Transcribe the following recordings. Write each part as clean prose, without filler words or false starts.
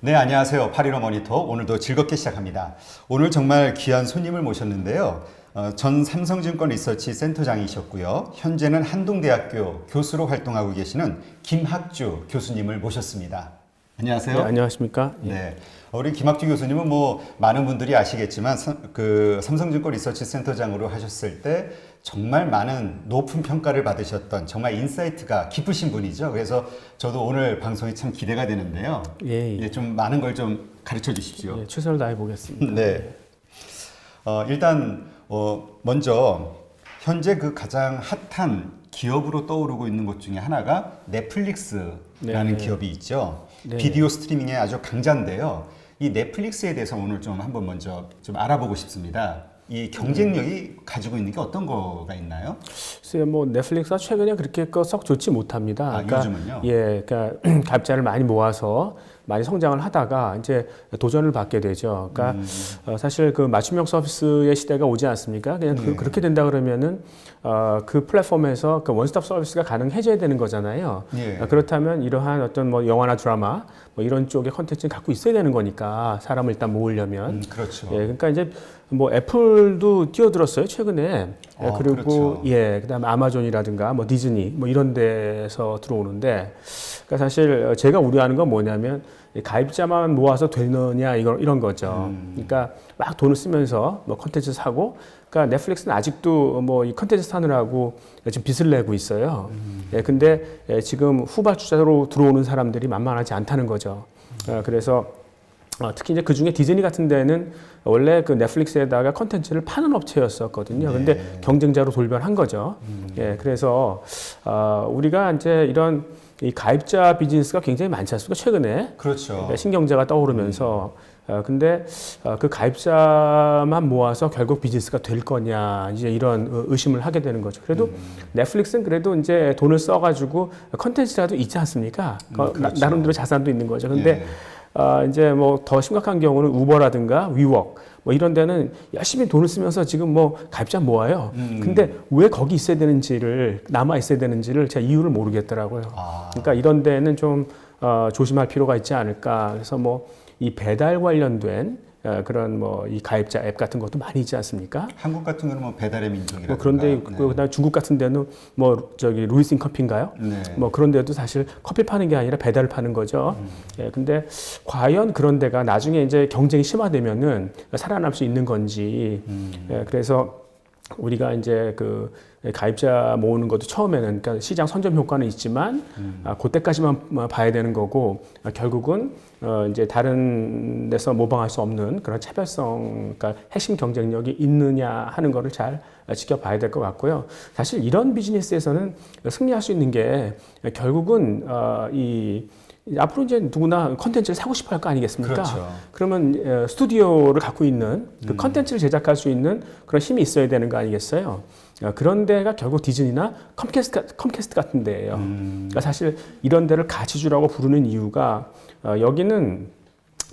네, 안녕하세요. 815 모니터. 오늘도 즐겁게 시작합니다. 오늘 정말 귀한 손님을 모셨는데요. 전 삼성증권 리서치 센터장이셨고요. 현재는 한동대학교 교수로 활동하고 계시는 김학주 교수님을 모셨습니다. 안녕하세요. 네, 안녕하십니까? 네. 우리 김학주 교수님은 뭐 많은 분들이 아시겠지만 그 삼성증권 리서치 센터장으로 하셨을 때 정말 많은 높은 평가를 받으셨던 정말 인사이트가 깊으신 분이죠. 그래서 저도 오늘 방송이 참 기대가 되는데요. 예. 좀 많은 걸 좀 가르쳐 주십시오. 예, 최선을 다해 보겠습니다. 네. 일단 먼저 현재 그 가장 핫한 기업으로 떠오르고 있는 것 중에 하나가 넷플릭스라는 네. 기업이 있죠. 네. 비디오 스트리밍의 아주 강자인데요. 이 넷플릭스에 대해서 오늘 좀 한번 먼저 좀 알아보고 싶습니다. 이 경쟁력이 가지고 있는 게 어떤 거가 있나요? 글쎄요, 뭐 넷플릭스가 최근에 그렇게 썩 좋지 못합니다. 요즘은요? 예, 그러니까 갑자를 많이 모아서 많이 성장을 하다가 이제 도전을 받게 되죠. 그러니까 사실 그 맞춤형 서비스의 시대가 오지 않습니까? 그냥 그렇게 된다 그러면은 그 플랫폼에서 그 원스톱 서비스가 가능해져야 되는 거잖아요. 예. 그렇다면 이러한 어떤 뭐 영화나 드라마 뭐 이런 쪽의 컨텐츠는 갖고 있어야 되는 거니까 사람을 일단 모으려면. 그렇죠. 예, 그러니까 이제 뭐 애플도 뛰어들었어요 최근에. 그리고 그렇죠. 예, 그다음에 아마존이라든가 뭐 디즈니 뭐 이런 데서 들어오는데, 그러니까 사실 제가 우려하는 건 뭐냐면 가입자만 모아서 되느냐 이런 거죠. 그러니까 막 돈을 쓰면서 뭐 컨텐츠 사고, 그러니까 넷플릭스는 아직도 뭐 이 컨텐츠 사느라고 지금 빚을 내고 있어요. 예, 근데 지금 후발주자로 들어오는 사람들이 만만하지 않다는 거죠. 그래서 특히 이제 그 중에 디즈니 같은 데는 원래 그 넷플릭스에다가 컨텐츠를 파는 업체였었거든요. 네. 근데 경쟁자로 돌변한 거죠. 예, 그래서 우리가 이제 이런 이 가입자 비즈니스가 굉장히 많지 않습니까? 최근에. 그렇죠. 그러니까 신경제가 떠오르면서 근데 그 가입자만 모아서 결국 비즈니스가 될 거냐 이제 이런 의심을 하게 되는 거죠. 그래도 넷플릭스는 그래도 이제 돈을 써가지고 컨텐츠라도 있지 않습니까? 그렇죠. 나름대로 자산도 있는 거죠. 근데 예. 이제 뭐 더 심각한 경우는 우버라든가 위웍 뭐 이런 데는 열심히 돈을 쓰면서 지금 뭐 가입자 모아요. 근데 왜 거기 있어야 되는지를, 남아 있어야 되는지를 제가 이유를 모르겠더라고요. 그러니까 이런 데는 좀 조심할 필요가 있지 않을까. 그래서 뭐 이 배달 관련된 그런 뭐 이 가입자 앱 같은 것도 많이 있지 않습니까? 한국 같은 경우는 뭐 배달의 민족이라든가. 뭐 그런데 그다음 중국 같은 데는 뭐 저기 루이스 인 커피인가요? 네. 뭐 그런 데도 사실 커피 파는 게 아니라 배달을 파는 거죠. 예, 근데 과연 그런 데가 나중에 이제 경쟁이 심화되면은 살아날 수 있는 건지. 예, 그래서 우리가 이제 그 가입자 모으는 것도 처음에는 그러니까 시장 선점 효과는 있지만 그때까지만 봐야 되는 거고, 결국은 이제 다른 데서 모방할 수 없는 그런 차별성, 그러니까 핵심 경쟁력이 있느냐 하는 거를 잘 지켜봐야 될 것 같고요. 사실 이런 비즈니스에서는 승리할 수 있는 게 결국은 앞으로 이제 누구나 컨텐츠를 사고 싶어 할 거 아니겠습니까? 그렇죠. 그러면 스튜디오를 갖고 있는 그 컨텐츠를 제작할 수 있는 그런 힘이 있어야 되는 거 아니겠어요? 그런 데가 결국 디즈니나 컴캐스트 같은 데예요. 그러니까 사실 이런 데를 가치주라고 부르는 이유가 여기는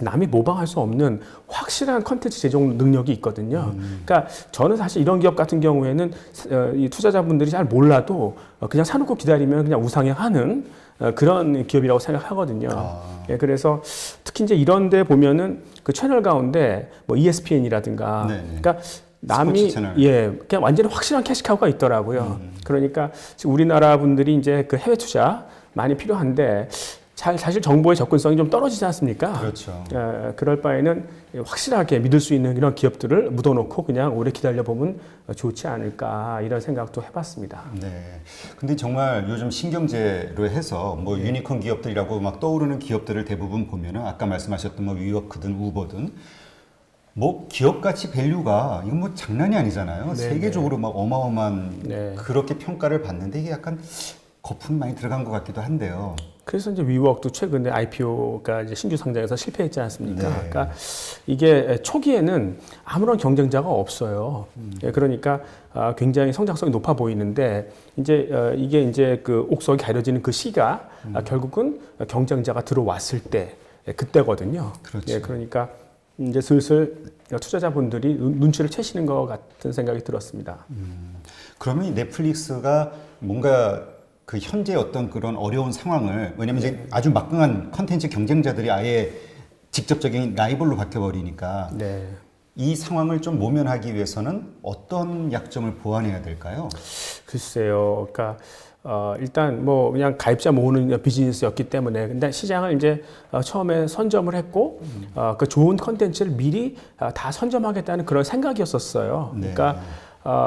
남이 모방할 수 없는 확실한 컨텐츠 제공 능력이 있거든요. 그러니까 저는 사실 이런 기업 같은 경우에는 이 투자자분들이 잘 몰라도 그냥 사놓고 기다리면 그냥 우상향하는 그런 기업이라고 생각하거든요. 예, 그래서 특히 이제 이런 데 보면은 그 채널 가운데 뭐 ESPN이라든가, 그러니까 남이 그냥 완전히 확실한 캐시카우가 있더라고요. 그러니까 지금 우리나라 분들이 이제 그 해외 투자 많이 필요한데 사실 정보의 접근성이 좀 떨어지지 않습니까? 그렇죠. 그럴 바에는 확실하게 믿을 수 있는 이런 기업들을 묻어놓고 그냥 오래 기다려보면 좋지 않을까 이런 생각도 해봤습니다. 네. 근데 정말 요즘 신경제로 해서 뭐 유니콘 기업들이라고 막 떠오르는 기업들을 대부분 보면은 아까 말씀하셨던 뭐 위워크든 우버든 뭐 기업 가치 밸류가 이건 뭐 장난이 아니잖아요. 세계적으로 막 어마어마한 그렇게 평가를 받는데 이게 약간 거품이 많이 들어간 것 같기도 한데요. 그래서 이제 위워크도 최근에 IPO가 이제 신규 상장에서 실패했지 않습니까? 그러니까 이게 초기에는 아무런 경쟁자가 없어요. 그러니까 굉장히 성장성이 높아 보이는데 이제 이게 이제 그 옥석이 가려지는 그 시가 결국은 경쟁자가 들어왔을 때 그때거든요. 그렇죠. 예, 그러니까 이제 슬슬 투자자분들이 눈치를 채시는 것 같은 생각이 들었습니다. 그러면 이 넷플릭스가 뭔가 그 현재 어떤 그런 어려운 상황을, 왜냐면 이제 아주 막강한 컨텐츠 경쟁자들이 아예 직접적인 라이벌로 바뀌어버리니까 네. 이 상황을 좀 모면하기 위해서는 어떤 약점을 보완해야 될까요? 글쎄요. 그러니까 일단 뭐 그냥 가입자 모으는 비즈니스였기 때문에 근데 시장을 이제 처음에 선점을 했고 그 좋은 컨텐츠를 미리 다 선점하겠다는 그런 생각이었었어요. 네. 그러니까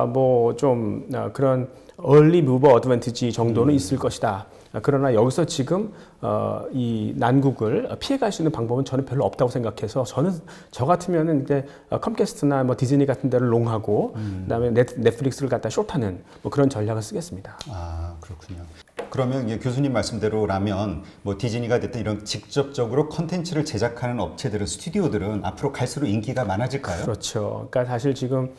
뭐 좀 그런 early mover advantage 정도는 있을 것이다. 그러나 여기서 지금 이 난국을 피해갈 수 있는 방법은 저는 별로 없다고 생각해서 저 같으면은 이제 컴캐스트나 뭐 디즈니 같은 데를 롱하고 그다음에 넷플릭스를 갖다 숏하는 뭐 그런 전략을 쓰겠습니다. 아, 그렇군요. 그러면 이제 교수님 말씀대로라면 뭐 디즈니가 됐든 이런 직접적으로 컨텐츠를 제작하는 업체들은 스튜디오들은 앞으로 갈수록 인기가 많아질까요? 그렇죠. 그러니까 사실 지금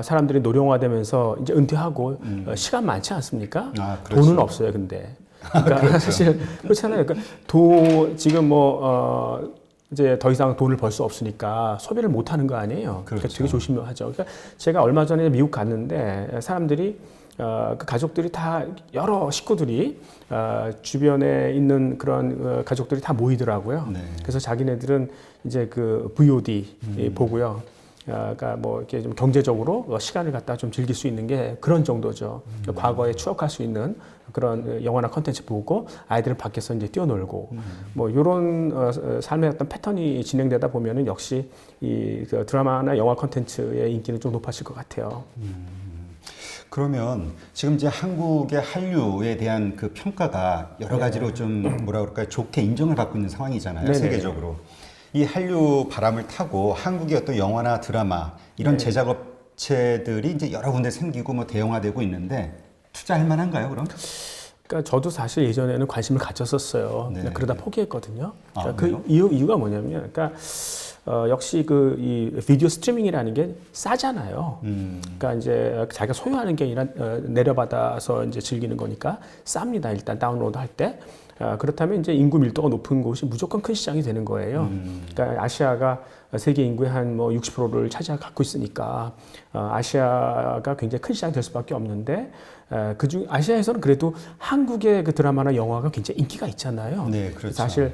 사람들이 노령화되면서 이제 은퇴하고 시간 많지 않습니까? 아, 그렇죠. 돈은 없어요, 근데. 그러니까 그렇죠. 사실 그렇잖아요. 그러니까 지금 뭐 이제 더 이상 돈을 벌 수 없으니까 소비를 못 하는 거 아니에요. 그러니까 그렇죠. 되게 조심하죠. 그러니까 제가 얼마 전에 미국 갔는데 사람들이 그 가족들이 다 여러 식구들이 주변에 있는 그런 가족들이 다 모이더라고요. 네. 그래서 자기네들은 이제 그 VOD 보고요. 그러니까 뭐 이렇게 좀 경제적으로 시간을 갖다 좀 즐길 수 있는 게 그런 정도죠. 과거에 추억할 수 있는 그런 영화나 컨텐츠 보고 아이들은 밖에서 이제 뛰어놀고 뭐 이런 삶의 어떤 패턴이 진행되다 보면은 역시 그 드라마나 영화 컨텐츠의 인기는 좀 높아질 것 같아요. 그러면 지금 이제 한국의 한류에 대한 그 평가가 여러 가지로 좀 뭐라 그럴까요? 좋게 인정을 받고 있는 상황이잖아요. 네네. 세계적으로. 이 한류 바람을 타고 한국의 어떤 영화나 드라마 이런 제작 업체들이 이제 여러 군데 생기고 뭐 대형화되고 있는데 투자할 만한가요, 그럼? 그러니까 저도 사실 예전에는 관심을 가졌었어요. 네. 그러다 포기했거든요. 아, 그러니까 그 이유가 뭐냐면, 그러니까 역시 이 비디오 스트리밍이라는 게 싸잖아요. 그러니까 이제 자기가 소유하는 게 아니라 내려받아서 이제 즐기는 거니까 쌉니다. 일단 다운로드 할 때. 그렇다면 이제 인구 밀도가 높은 곳이 무조건 큰 시장이 되는 거예요. 그러니까 아시아가 세계 인구의 한 뭐 60%를 갖고 있으니까 아시아가 굉장히 큰 시장이 될 수밖에 없는데 그중 아시아에서는 그래도 한국의 그 드라마나 영화가 굉장히 인기가 있잖아요. 네, 그렇죠. 사실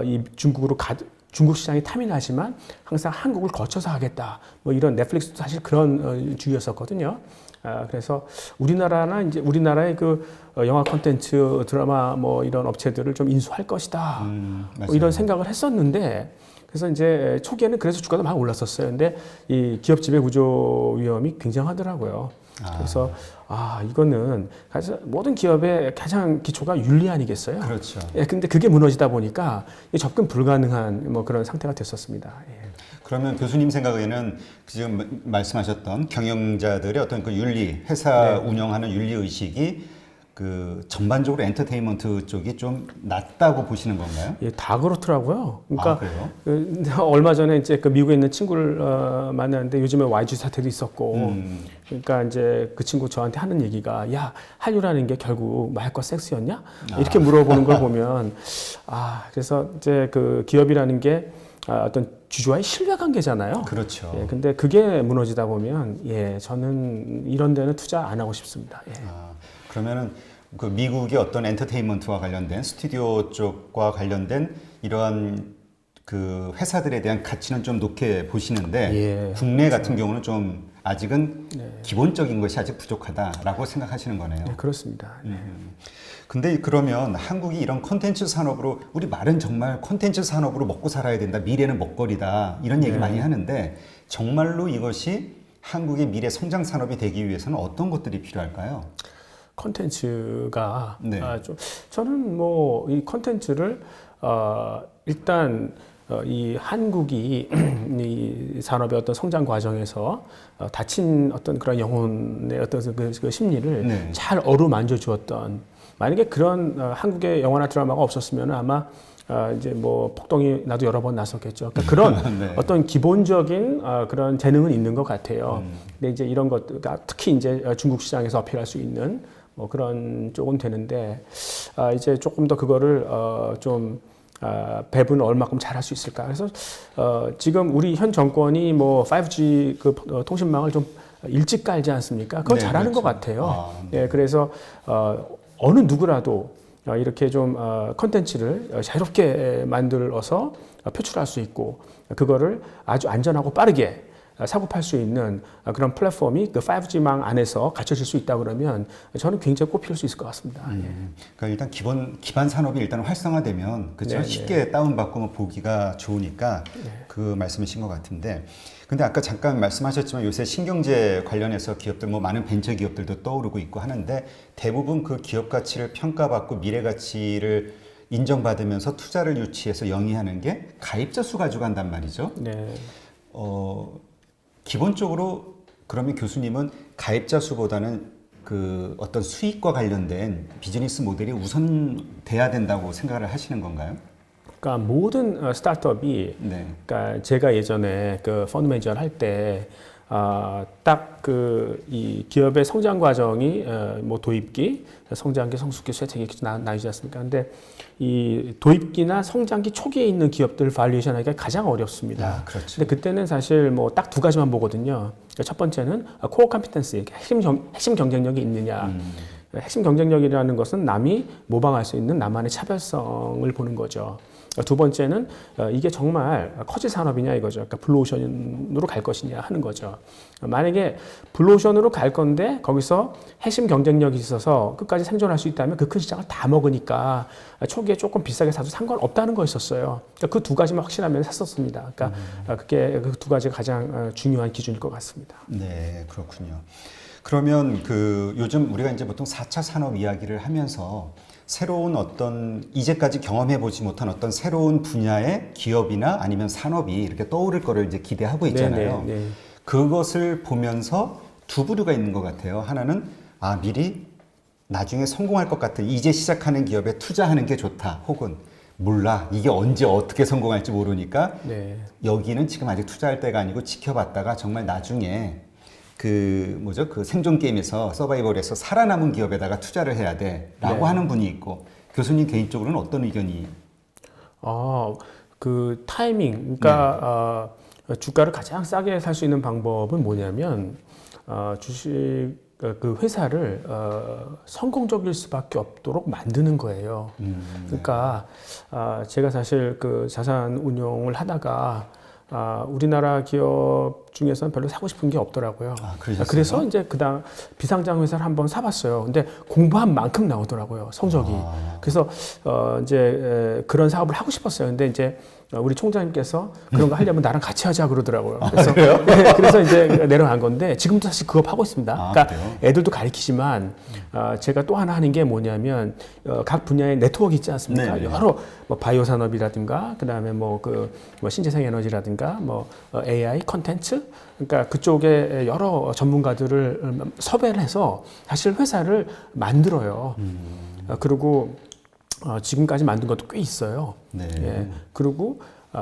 이 중국 시장이 탐이나지만 항상 한국을 거쳐서 하겠다. 뭐 이런 넷플릭스도 사실 그런 주의였었거든요. 그래서 우리나라의 그 영화 콘텐츠, 드라마 뭐 이런 업체들을 좀 인수할 것이다. 뭐 이런 생각을 했었는데 그래서 이제 초기에는 그래서 주가도 막 올랐었어요. 근데 이 기업 지배 구조 위험이 굉장하더라고요. 그래서 이거는 사실 모든 기업의 가장 기초가 윤리 아니겠어요? 그렇죠. 예, 근데 그게 무너지다 보니까 접근 불가능한 뭐 그런 상태가 됐었습니다. 예. 그러면 교수님 생각에는 지금 말씀하셨던 경영자들의 어떤 그 윤리, 회사 운영하는 윤리 의식이 그 전반적으로 엔터테인먼트 쪽이 좀 낮다고 보시는 건가요? 예, 다 그렇더라고요. 그러니까 그래요? 얼마 전에 이제 그 미국에 있는 친구를 만났는데 요즘에 YG 사태도 있었고, 그러니까 이제 그 친구 저한테 하는 얘기가 야 한류라는 게 결국 마약과 섹스였냐? 이렇게 물어보는 걸 보면 그래서 이제 그 기업이라는 게 어떤 주주와의 신뢰관계잖아요. 그렇죠. 예, 근데 그게 무너지다 보면 저는 이런 데는 투자 안 하고 싶습니다. 예. 그러면은 그 미국의 어떤 엔터테인먼트와 관련된 스튜디오 쪽과 관련된 이러한 그 회사들에 대한 가치는 좀 높게 보시는데 국내 같은 경우는 좀 아직은 기본적인 것이 아직 부족하다라고 생각하시는 거네요. 네, 그렇습니다. 근데 그러면 한국이 이런 콘텐츠 산업으로 우리 말은 정말 콘텐츠 산업으로 먹고 살아야 된다. 미래는 먹거리다. 이런 얘기 많이 하는데 정말로 이것이 한국의 미래 성장 산업이 되기 위해서는 어떤 것들이 필요할까요? 콘텐츠가 저는 뭐 이 콘텐츠를 일단 이 한국이 이 산업의 어떤 성장 과정에서 다친 어떤 그런 영혼의 어떤 그 심리를 잘 어루만져 주었던 만약에 그런 한국의 영화나 드라마가 없었으면 아마 이제 뭐 폭동이 나도 여러 번 났었겠죠. 그러니까 그런 어떤 기본적인 그런 재능은 있는 것 같아요. 근데 이제 이런 것들, 특히 이제 중국 시장에서 어필할 수 있는 뭐 그런 쪽은 되는데 이제 조금 더 그거를 좀 배분을 얼마큼 잘할 수 있을까. 그래서 지금 우리 현 정권이 뭐 5G 그 통신망을 좀 일찍 깔지 않습니까? 그걸 잘하는 것 같아요. 예, 그래서 어느 누구라도 이렇게 좀 컨텐츠를 자유롭게 만들어서 표출할 수 있고 그거를 아주 안전하고 빠르게 사고 팔 수 있는 그런 플랫폼이 그 5G망 안에서 갖춰질 수 있다 그러면 저는 굉장히 꼽힐 수 있을 것 같습니다. 그러니까 일단 기반 산업이 일단 활성화되면 그죠? 네, 쉽게 다운받고 뭐 보기가 좋으니까 그 말씀이신 것 같은데 근데 아까 잠깐 말씀하셨지만 요새 신경제 관련해서 기업들 뭐 많은 벤처 기업들도 떠오르고 있고 하는데 대부분 그 기업 가치를 평가받고 미래 가치를 인정받으면서 투자를 유치해서 영위하는 게 가입자 수 가지고 한단 말이죠. 네. 기본적으로 그러면 교수님은 가입자 수보다는 그 어떤 수익과 관련된 비즈니스 모델이 우선 돼야 된다고 생각을 하시는 건가요? 그러니까 모든 스타트업이 네. 그러니까 제가 예전에 그 펀드 매니저를 할 때 딱 그 이 기업의 성장 과정이 뭐 도입기, 성장기, 성숙기, 쇠퇴기 이렇게 나뉘지 않습니까? 근데 이 도입기나 성장기 초기에 있는 기업들 발리에이션 하기가 가장 어렵습니다. 그렇죠. 근데 그때는 사실 뭐 딱 두 가지만 보거든요. 첫 번째는 코어 컴피턴시, 핵심 경쟁력이 있느냐. 핵심 경쟁력이라는 것은 남이 모방할 수 있는 나만의 차별성을 보는 거죠. 두 번째는 이게 정말 커지 산업이냐 이거죠. 그러니까 블루오션으로 갈 것이냐 하는 거죠. 만약에 블루오션으로 갈 건데 거기서 핵심 경쟁력이 있어서 끝까지 생존할 수 있다면 그 큰 시장을 다 먹으니까 초기에 조금 비싸게 사도 상관없다는 거였었어요. 그러니까 그 두 가지만 확실하면 샀었습니다. 그러니까 그게 그 두 가지가 가장 중요한 기준일 것 같습니다. 네, 그렇군요. 그러면 그 요즘 우리가 이제 보통 4차 산업 이야기를 하면서 새로운 어떤 이제까지 경험해 보지 못한 어떤 새로운 분야의 기업이나 아니면 산업이 이렇게 떠오를 거를 이제 기대하고 있잖아요. 네. 그것을 보면서 두 부류가 있는 것 같아요. 하나는 미리 나중에 성공할 것 같은 이제 시작하는 기업에 투자하는 게 좋다. 혹은 몰라 이게 언제 어떻게 성공할지 모르니까 네. 여기는 지금 아직 투자할 때가 아니고 지켜봤다가 정말 나중에 그 생존 게임에서 서바이벌에서 살아남은 기업에다가 투자를 해야 돼라고 네. 하는 분이 있고 교수님 개인적으로는 어떤 의견이? 그 타이밍, 그러니까 주가를 가장 싸게 살 수 있는 방법은 뭐냐면 주식 그 회사를 성공적일 수밖에 없도록 만드는 거예요. 그러니까 제가 사실 그 자산 운용을 하다가 우리나라 기업 중에서는 별로 사고 싶은 게 없더라고요. 그래서 이제 그다음 비상장 회사를 한번 사봤어요. 근데 공부한 만큼 나오더라고요, 성적이. 그래서 이제 그런 사업을 하고 싶었어요. 근데 이제 우리 총장님께서 그런 거 하려면 나랑 같이 하자 그러더라고요. 그래서 네, 그래서 이제 내려간 건데 지금도 사실 그거 하고 있습니다. 그러니까 그래요? 애들도 가르치지만 제가 또 하나 하는 게 뭐냐면 각 분야의 네트워크 있지 않습니까? 네. 여러 뭐 바이오 산업이라든가 그다음에 뭐 신재생 에너지라든가 뭐 AI 컨텐츠 그러니까 그쪽에 여러 전문가들을 섭외를 해서 사실 회사를 만들어요. 그리고 지금까지 만든 것도 꽤 있어요. 네. 예. 그리고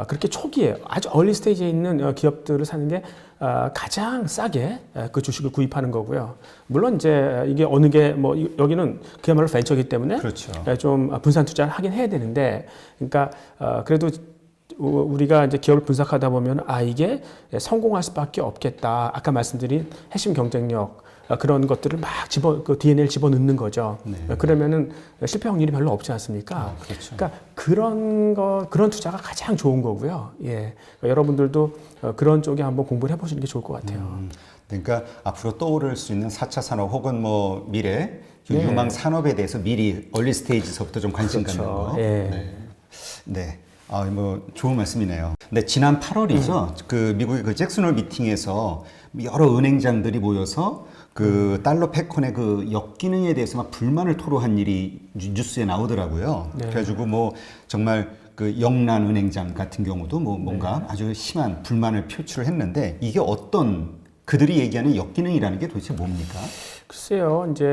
그렇게 초기에 아주 얼리 스테이지에 있는 기업들을 사는 게 가장 싸게 그 주식을 구입하는 거고요. 물론 이제 이게 어느 게 뭐 여기는 그야말로 벤처이기 때문에 그렇죠. 좀 분산 투자를 하긴 해야 되는데, 그러니까 그래도 우리가 이제 기업을 분석하다 보면 이게 성공할 수밖에 없겠다. 아까 말씀드린 핵심 경쟁력 그런 것들을 막 그 DNA를 집어넣는 거죠. 네. 그러면은 실패 확률이 별로 없지 않습니까? 그렇죠. 그러니까 그런 투자가 가장 좋은 거고요. 예. 그러니까 여러분들도 그런 쪽에 한번 공부를 해보시는 게 좋을 것 같아요. 그러니까 앞으로 떠오를 수 있는 4차 산업 혹은 뭐 미래 네. 유망 산업에 대해서 미리 얼리 스테이지서부터 좀 관심 그렇죠. 갖는 거. 예. 네. 뭐 좋은 말씀이네요. 네, 지난 8월이죠. 그 미국의 그 잭슨홀 미팅에서 여러 은행장들이 모여서 그 달러 패권의 그 역기능에 대해서 막 불만을 토로한 일이 뉴스에 나오더라고요. 네. 그래가지고 뭐 정말 그 영란 은행장 같은 경우도 뭐 뭔가 아주 심한 불만을 표출을 했는데 이게 어떤 그들이 얘기하는 역기능이라는 게 도대체 뭡니까? 글쎄요, 이제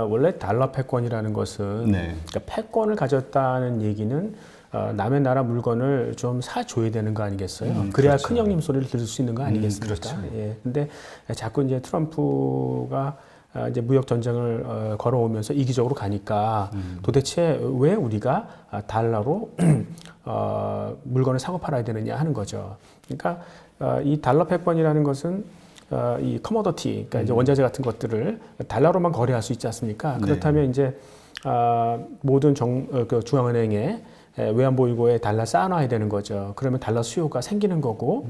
원래 달러 패권이라는 것은 네. 그러니까 패권을 가졌다는 얘기는 남의 나라 물건을 좀 사줘야 되는 거 아니겠어요? 그래야 그렇죠. 큰 형님 소리를 들을 수 있는 거 아니겠습니까? 그렇죠. 예. 근데 자꾸 이제 트럼프가 이제 무역 전쟁을 걸어오면서 이기적으로 가니까 도대체 왜 우리가 달러로 물건을 사고 팔아야 되느냐 하는 거죠. 그러니까 이 달러 패권이라는 것은 이 커머더티, 그러니까 이제 원자재 같은 것들을 달러로만 거래할 수 있지 않습니까? 네. 그렇다면 이제 모든 그 중앙은행에 외환보유고에 달러 쌓아놔야 되는 거죠. 그러면 달러 수요가 생기는 거고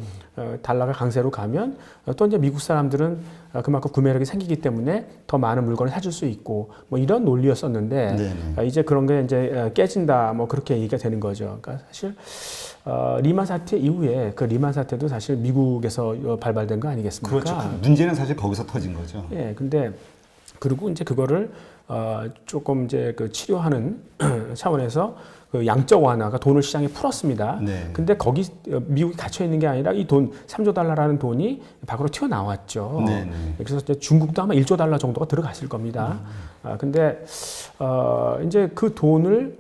달러가 강세로 가면 또 이제 미국 사람들은 그만큼 구매력이 생기기 때문에 더 많은 물건을 사줄 수 있고 뭐 이런 논리였었는데 이제 그런 게 이제 깨진다 뭐 그렇게 얘기가 되는 거죠. 그러니까 사실 리만 사태 이후에 그 리만 사태도 사실 미국에서 발발된 거 아니겠습니까? 그렇죠. 문제는 사실 거기서 터진 거죠. 예, 근데 그리고 이제 그거를 조금 이제 그 치료하는 차원에서 그 양적 완화가 돈을 시장에 풀었습니다. 네. 근데 거기 미국이 갇혀 있는 게 아니라 이 돈 3조 달러라는 돈이 밖으로 튀어나왔죠. 네, 네. 그래서 이제 중국도 아마 1조 달러 정도가 들어갔을 겁니다. 근데 이제 그 돈을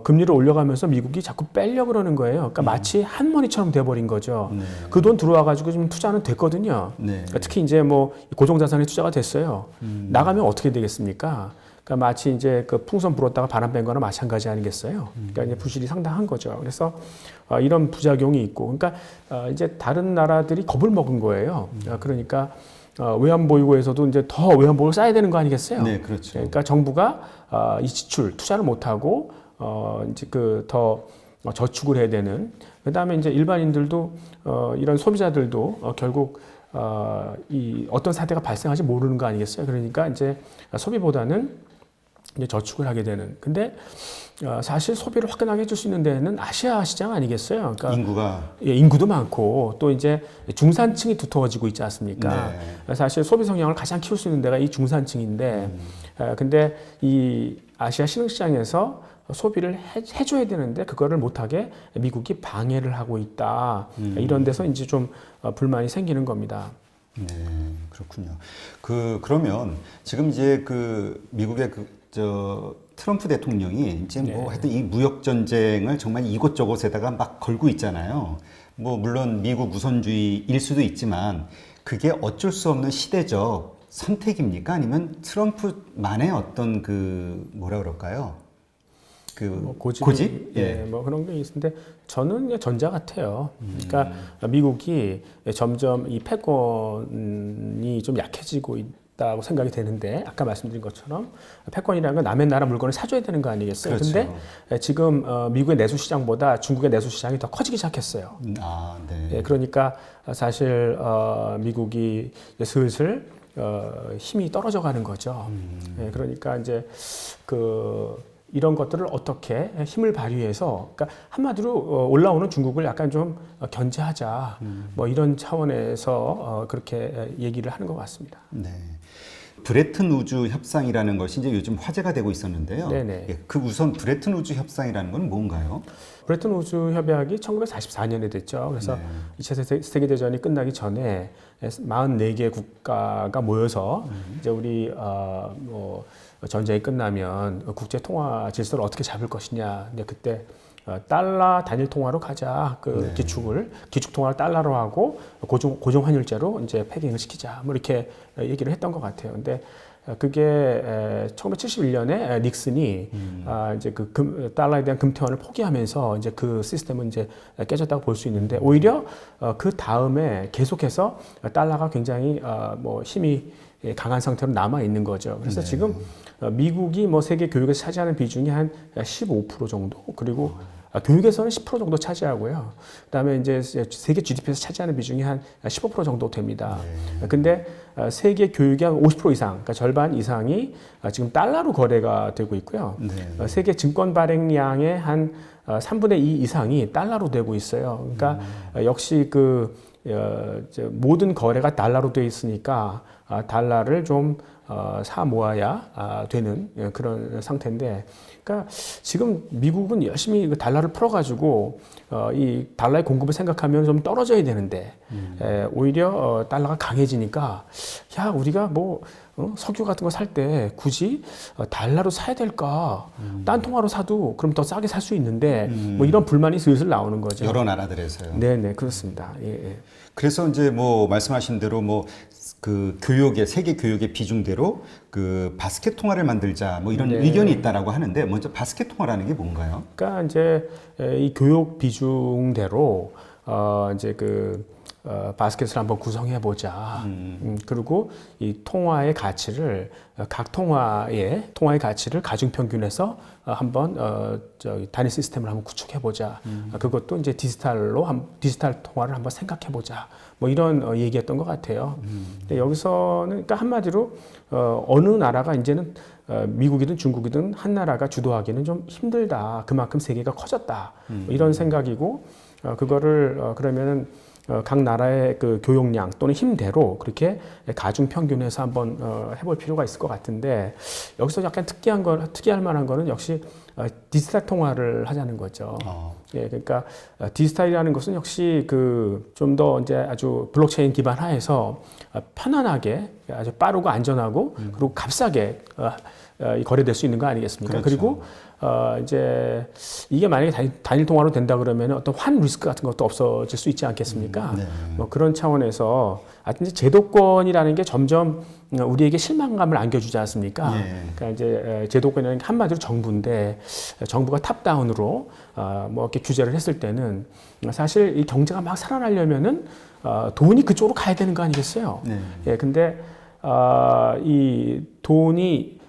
금리를 올려가면서 미국이 자꾸 빼려 그러는 거예요. 그러니까 마치 한머니처럼 돼버린 거죠. 네. 그 돈 들어와가지고 지금 투자는 됐거든요. 네. 그러니까 특히 이제 뭐 고정자산에 투자가 됐어요. 나가면 어떻게 되겠습니까? 그러니까 마치 이제 그 풍선 불었다가 바람 뺀 거나 마찬가지 아니겠어요? 그러니까 이제 부실이 상당한 거죠. 그래서 이런 부작용이 있고, 그러니까 이제 다른 나라들이 겁을 먹은 거예요. 그러니까 외환보유고에서도 이제 더 외환보유를 쌓아야 되는 거 아니겠어요? 네, 그렇죠. 그러니까 정부가 이 지출 투자를 못 하고 이제 그 더 저축을 해야 되는. 그다음에 이제 일반인들도 이런 소비자들도 결국 이 어떤 사태가 발생할지 모르는 거 아니겠어요? 그러니까 이제 소비보다는 이제 저축을 하게 되는. 근데 사실 소비를 화끈하게 해줄 수 있는 데는 아시아 시장 아니겠어요? 그러니까 인구가 예, 인구도 많고 또 이제 중산층이 두터워지고 있지 않습니까? 네. 사실 소비 성향을 가장 키울 수 있는 데가 이 중산층인데, 근데 이 아시아 신흥시장에서 소비를 해줘야 되는데 그거를 못하게 미국이 방해를 하고 있다. 이런 데서 이제 좀 불만이 생기는 겁니다. 네, 그렇군요. 그러면 지금 이제 그 미국의 트럼프 대통령이 이제 뭐 하여튼 이 무역 전쟁을 정말 이곳저곳에다가 막 걸고 있잖아요. 뭐 물론 미국 우선주의일 수도 있지만 그게 어쩔 수 없는 시대적 선택입니까? 아니면 트럼프만의 어떤 그 뭐라 그럴까요? 그 뭐 고집? 예, 뭐 그런 게 있는데 저는 그냥 전자 같아요. 그러니까 미국이 점점 이 패권이 좀 약해지고 있다고 생각이 되는데 아까 말씀드린 것처럼 패권이라는 건 남의 나라 물건을 사줘야 되는 거 아니겠어요? 그렇죠. 근데 지금 미국의 내수 시장보다 중국의 내수 시장이 더 커지기 시작했어요. 아, 네. 예, 그러니까 사실 미국이 이제 슬슬 힘이 떨어져 가는 거죠. 예, 그러니까 이제 이런 것들을 어떻게 힘을 발휘해서, 그러니까 한마디로 올라오는 중국을 약간 좀 견제하자, 뭐 이런 차원에서 그렇게 얘기를 하는 것 같습니다. 네. 브레튼 우주 협상이라는 것이 이제 요즘 화제가 되고 있었는데요. 네네. 예, 그 우선 브레튼 우주 협상이라는 건 뭔가요? 브레튼 우주 협약이 1944년에 됐죠. 그래서 2차 세계대전이 끝나기 전에 44개 국가가 모여서 이제 우리 뭐 전쟁이 끝나면 국제 통화 질서를 어떻게 잡을 것이냐. 근데 그때 달러 단일 통화로 가자. 기축 통화를 달러로 하고 고정 환율제로 이제 패딩을 시키자. 뭐 이렇게 얘기를 했던 것 같아요. 근데 그게 1971년에 닉슨이 이제 달러에 대한 금태환을 포기하면서 이제 그 시스템은 이제 깨졌다고 볼 수 있는데, 오히려 그 다음에 계속해서 달러가 굉장히 뭐 힘이 강한 상태로 남아 있는 거죠. 그래서 지금 미국이 뭐 세계 교육에서 차지하는 비중이 한 15% 정도, 그리고 교육에서는 10% 정도 차지하고요. 그다음에 이제 세계 GDP에서 차지하는 비중이 한 15% 정도 됩니다. 근데 세계 교육의 한 50% 이상, 그러니까 절반 이상이 지금 달러로 거래가 되고 있고요. 세계 증권 발행량의 한 3분의 2 이상이 달러로 되고 있어요. 그러니까 역시 모든 거래가 달러로 돼 있으니까 달러를 좀 사 모아야 되는 그런 상태인데, 그러니까 지금 미국은 열심히 달러를 풀어가지고 이 달러의 공급을 생각하면 좀 떨어져야 되는데 오히려 달러가 강해지니까 야, 우리가 뭐 석유 같은 거 살 때 굳이 달러로 사야 될까? 딴 통화로 사도 그럼 더 싸게 살 수 있는데 뭐 이런 불만이 슬슬 나오는 거죠. 여러 나라들에서요. 네, 그렇습니다. 예. 그래서 이제 뭐 말씀하신 대로 뭐 그 세계 교육의 비중대로 그 바스켓 통화를 만들자 뭐 이런 의견이 있다라고 하는데, 먼저 바스켓 통화라는 게 뭔가요? 그러니까 이제 이 교육 비중대로 이제 바스켓을 한번 구성해 보자. 그리고 이 통화의 가치를 각 통화의 가치를 가중평균해서 한번 단위 시스템을 한번 구축해 보자. 그것도 이제 디지털 통화를 한번 생각해 보자. 뭐 이런 얘기였던 것 같아요. 근데 여기서는 그러니까 한마디로 어느 나라가 이제는 미국이든 중국이든 한 나라가 주도하기는 좀 힘들다. 그만큼 세계가 커졌다. 뭐 이런 생각이고 그거를 그러면은 각 나라의 그 교역량 또는 힘대로 그렇게 가중 평균해서 한번 해볼 필요가 있을 것 같은데 여기서 약간 특이할 만한 거는 역시 디지털 통화를 하자는 거죠. 예, 그러니까 디지털이라는 것은 역시 그 좀 더 이제 아주 블록체인 기반 하에서 편안하게 아주 빠르고 안전하고 그리고 값싸게 거래될 수 있는 거 아니겠습니까? 그렇죠. 그리고 이제 이게 만약에 단일 통화로 된다 그러면 어떤 환 리스크 같은 것도 없어질 수 있지 않겠습니까? 네. 뭐 그런 차원에서 하여튼 이제 제도권이라는 게 점점 우리에게 실망감을 안겨주지 않습니까? 예. 그러니까 이제 제도권이라는 게 한마디로 정부인데 정부가 탑다운으로 뭐 이렇게 규제를 했을 때는 사실 이 경제가 막 살아나려면은 돈이 그쪽으로 가야 되는 거 아니겠어요? 네. 예, 근데 이 돈이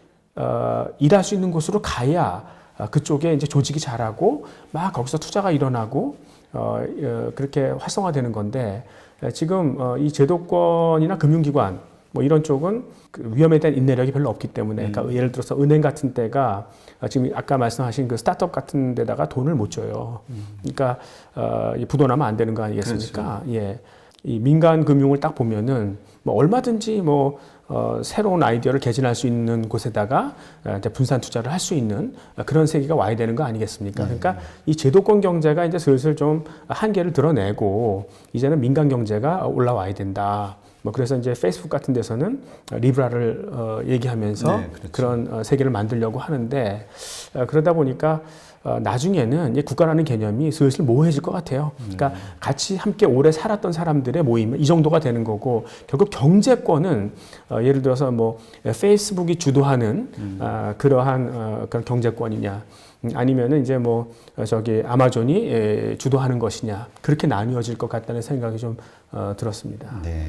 일할 수 있는 곳으로 가야 그쪽에 이제 조직이 자라고 막 거기서 투자가 일어나고 그렇게 활성화되는 건데 지금 이 제도권이나 금융기관 뭐 이런 쪽은 그 위험에 대한 인내력이 별로 없기 때문에 그러니까 예를 들어서 은행 같은 데가 지금 아까 말씀하신 그 스타트업 같은 데다가 돈을 못 줘요. 그러니까 부도나면 안 되는 거 아니겠습니까? 그렇죠. 예. 이 민간 금융을 딱 보면은 뭐 얼마든지 뭐 새로운 아이디어를 개진할 수 있는 곳에다가 이제 분산 투자를 할 수 있는 그런 세계가 와야 되는 거 아니겠습니까? 그러니까 이 제도권 경제가 이제 슬슬 좀 한계를 드러내고 이제는 민간 경제가 올라와야 된다. 뭐 그래서 이제 페이스북 같은 데서는 리브라를 얘기하면서 네, 그렇죠. 그런 세계를 만들려고 하는데 그러다 보니까 나중에는 이 국가라는 개념이 슬슬 모호해질 것 같아요. 그러니까 같이 함께 오래 살았던 사람들의 모임 이 정도가 되는 거고 결국 경제권은 예를 들어서 뭐 페이스북이 주도하는 그러한 그런 경제권이냐 아니면은 이제 뭐 저기 아마존이 주도하는 것이냐 그렇게 나뉘어질 것 같다는 생각이 좀 들었습니다. 네.